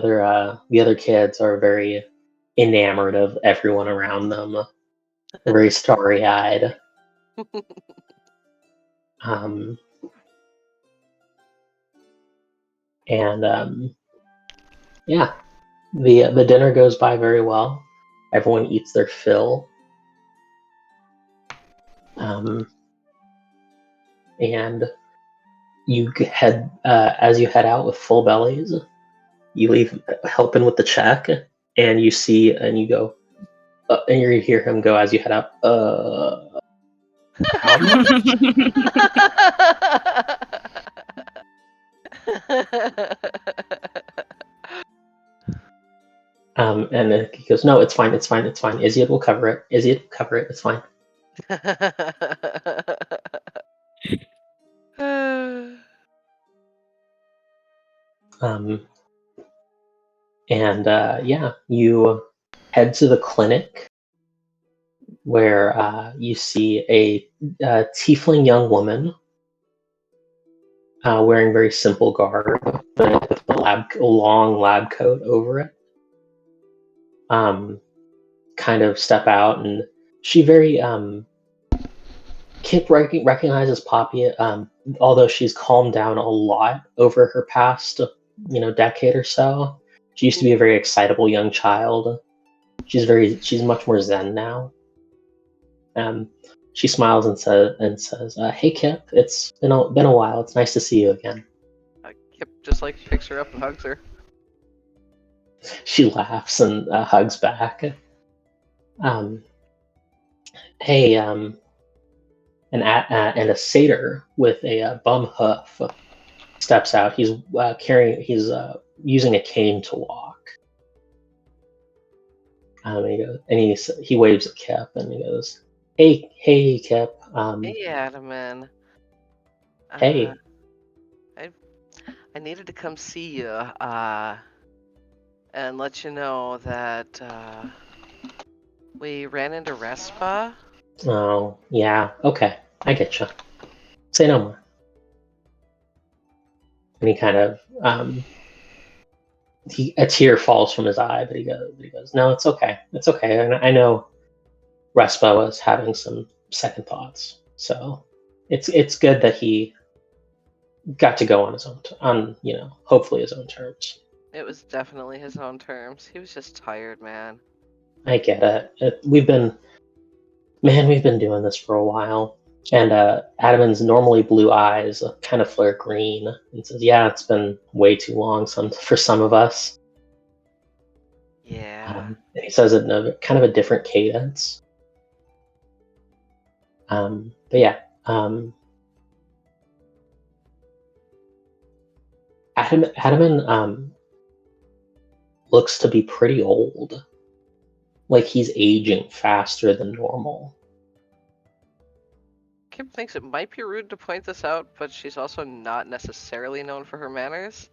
other kids are very enamored of everyone around them. They're very starry-eyed. Yeah, the dinner goes by very well. Everyone eats their fill. And you head as you head out with full bellies. You leave Helpin with the check, and you see, and you go, and you hear him go as you head out. How much? And then he goes, "No, it's fine. Izzy will cover it. It's fine." Yeah, you head to the clinic where you see a tiefling young woman wearing very simple garb with a long lab coat over it. Kind of step out, and she very Kip recognizes Poppy, although she's calmed down a lot over her past, decade or so. She used to be a very excitable young child. She's much more zen now. She smiles and says, "Hey Kip, it's been a while. It's nice to see you again." Kip just picks her up and hugs her. She laughs and hugs back. Hey, and a satyr with a bum hoof steps out. He's using a cane to walk. He waves at Kip and he goes, "Hey, Kip." Hey, Adaman. Hey. I needed to come see you and let you know that we ran into Respa. Oh, yeah. Okay. I get you. Say no more. And he kind of a tear falls from his eye, but he goes, no, it's okay. It's okay. And I know Respa was having some second thoughts, so it's good that he got to go on his own, hopefully his own terms. It was definitely his own terms. He was just tired, man. I get it. We've been doing this for a while, and Adaman's normally blue eyes kind of flare green, and says, "Yeah, it's been way too long for some of us." Yeah. And he says it in a kind of a different cadence. But yeah, Adaman looks to be pretty old. Like he's aging faster than normal. Kim thinks it might be rude to point this out, but she's also not necessarily known for her manners.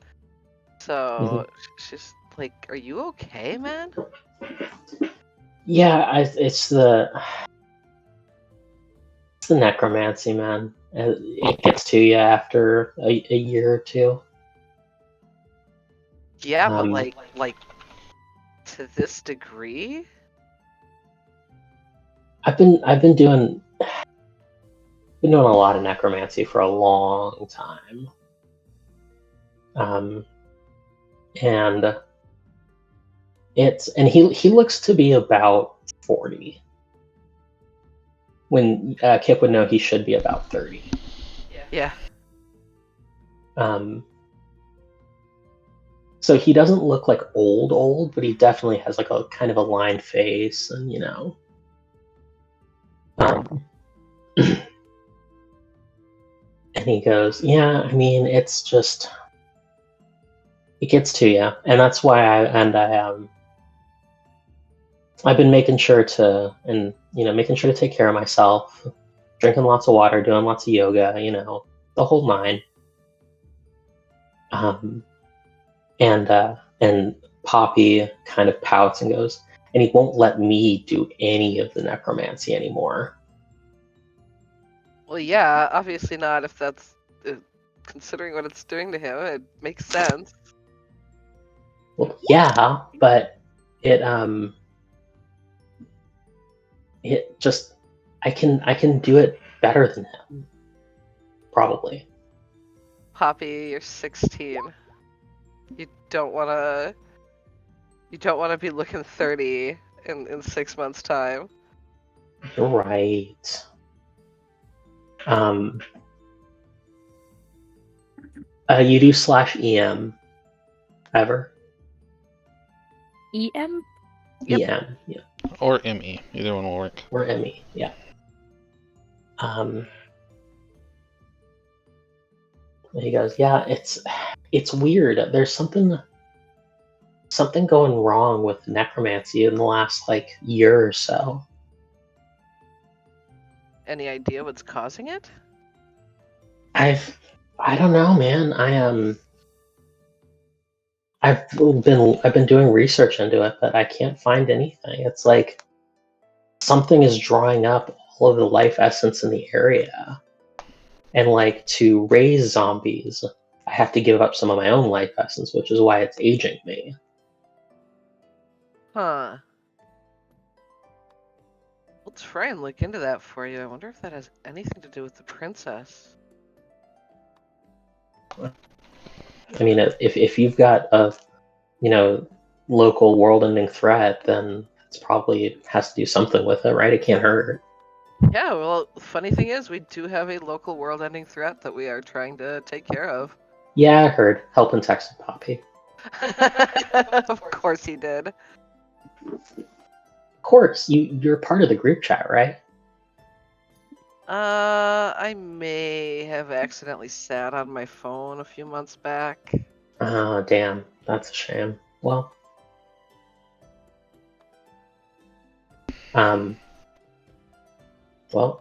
So she's like, "Are you okay, man?" Yeah, it's the necromancy, man. It gets to you after a year or two. Yeah, but like to this degree? I've been doing a lot of necromancy for a long time. And he looks to be about 40. When Kip would know he should be about 30. Yeah. So he doesn't look like old, but he definitely has like a kind of a lined face, and and he goes, yeah, I mean, it's just, it gets to you, and that's why I've been making sure to take care of myself, drinking lots of water, doing lots of yoga, the whole nine. And Poppy kind of pouts and goes, and he won't let me do any of the necromancy anymore. Well, yeah, obviously not if that's considering what it's doing to him. It makes sense. Well, yeah, but it just I can do it better than him, probably. Poppy, you're 16. You don't wanna be looking 30 in 6 months' time. You're right. You do /EM ever? EM? Yep. EM, yeah. Or ME. Either one will work. Or ME, yeah. He goes, yeah, it's weird. There's something going wrong with necromancy in the last year or so. Any idea what's causing it? I don't know, man. I've been doing research into it, but I can't find anything. It's like something is drawing up all of the life essence in the area. And to raise zombies, I have to give up some of my own life essence, which is why it's aging me. Huh. We'll try and look into that for you. I wonder if that has anything to do with the princess. I mean, if you've got a, local world-ending threat, then it's probably has to do something with it, right? It can't hurt. Yeah, well, the funny thing is, we do have a local world-ending threat that we are trying to take care of. Yeah, I heard. Help and texted Poppy. Of course he did. Of course, you're part of the group chat, right? I may have accidentally sat on my phone a few months back. Oh, damn. That's a shame. Well,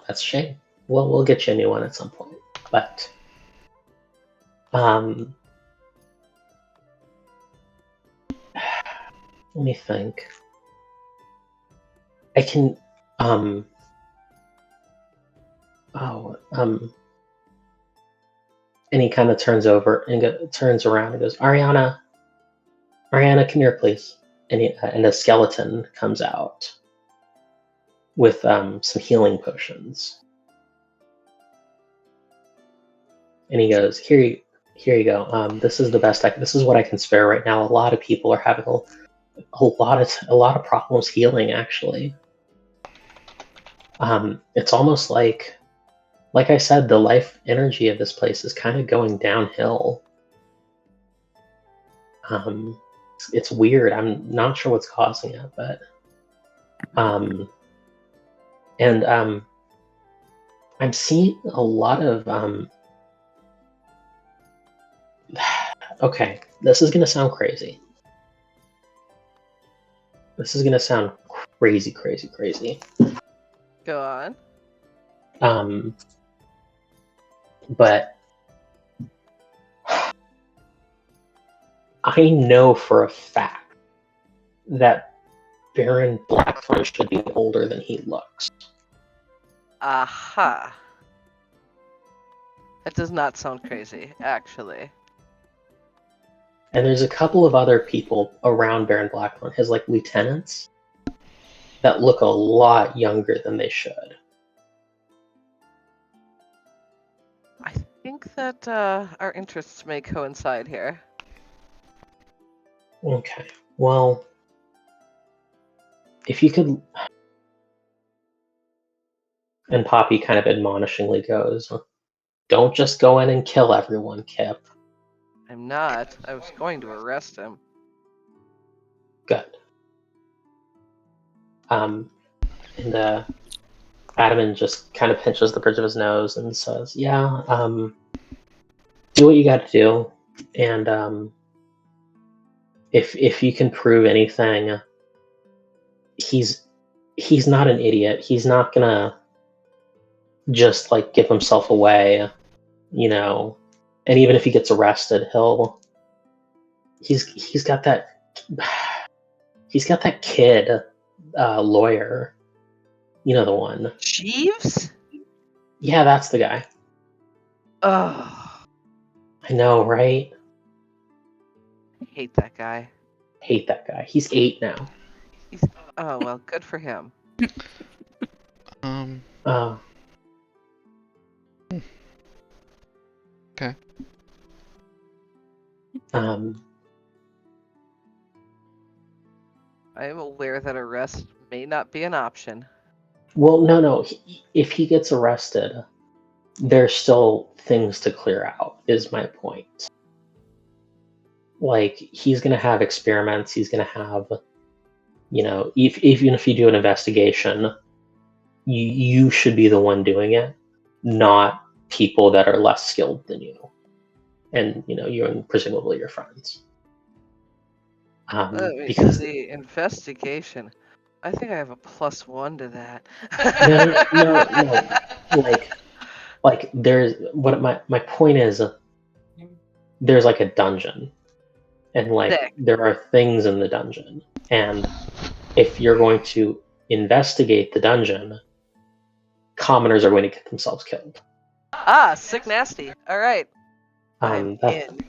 that's a shame. Well, we'll get you a new one at some point. But, let me think. I can, Oh, and he kind of turns over and turns around and goes, Ariana, come here, please. And a skeleton comes out with some healing potions. And he goes, here you go. This is the best. This is what I can spare right now. A lot of people are having a lot of problems healing. Actually, it's almost like I said, the life energy of this place is kind of going downhill. It's weird. I'm not sure what's causing it, but I'm seeing a lot of okay, this is gonna sound crazy. This is gonna sound crazy. Go on. But I know for a fact that Baron Blackthorn should be older than he looks. Aha. That does not sound crazy, actually. And there's a couple of other people around Baron Blackthorn, his like lieutenants, that look a lot younger than they should. I think that our interests may coincide here. Okay, well, if you could... And Poppy kind of admonishingly goes, don't just go in and kill everyone, Kip. I'm not. I was going to arrest him. Good. And Adaman just kind of pinches the bridge of his nose and says, yeah, do what you got to do. And if you can prove anything, he's not an idiot. He's not gonna just like give himself away, you know. And even if he gets arrested, he's got that kid lawyer, you know, the one. Jeeves? Yeah, that's the guy. Oh, I know, right? I hate that guy. Hate that guy. He's 8 now. Oh, well, good for him. Oh. Okay. I am aware that arrest may not be an option. Well, no. If he gets arrested, there's still things to clear out, is my point. Like, he's going to have experiments. He's going to have, you know, even if you do an investigation, you should be the one doing it, not people that are less skilled than you. And, you know, you and presumably your friends. Because the investigation. I think I have a +1 to that. no. Like there's what my point is. There's like a dungeon, and like there are things in the dungeon, and if you're going to investigate the dungeon, commoners are going to get themselves killed. Ah, sick nasty. All right. I'm in.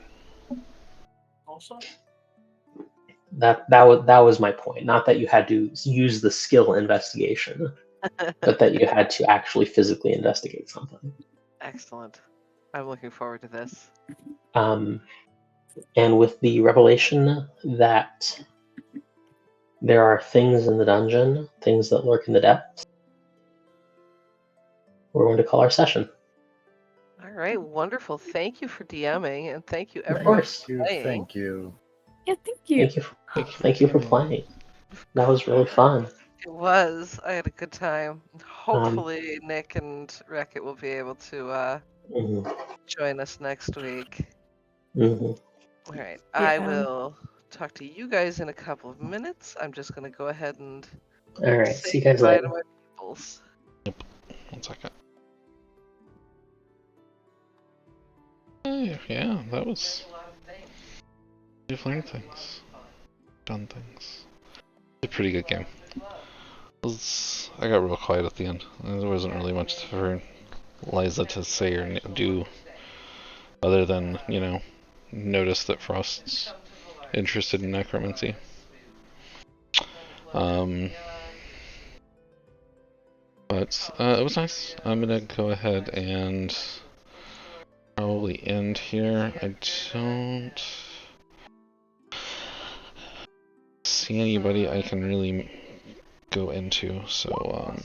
That was my point. Not that you had to use the skill investigation, but that you had to actually physically investigate something. Excellent. I'm looking forward to this. And with the revelation that there are things in the dungeon, things that lurk in the depths, we're going to call our session. All right, wonderful. Thank you for DMing, and thank you Of everyone course. for playing. Thank you. Yeah, thank you. Thank you for playing. That was really fun. It was. I had a good time. Hopefully, Nick and Rekit will be able to join us next week. All right. Yeah. I will talk to you guys in a couple of minutes. I'm just going to go ahead and All right. say See you guys goodbye later. to my peoples. Yep. 1 second. Yeah, that was... You've learned things. Done things. It's a pretty good game. I got real quiet at the end. There wasn't really much for Liza to say or do other than, notice that Frost's interested in necromancy. But it was nice. I'm gonna go ahead and probably end here. I don't see anybody I can really go into, so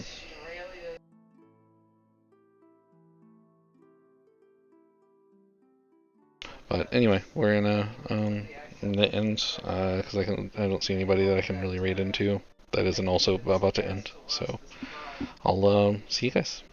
but anyway, we're in the end because I don't see anybody that I can really raid into that isn't also about to end. So I'll see you guys.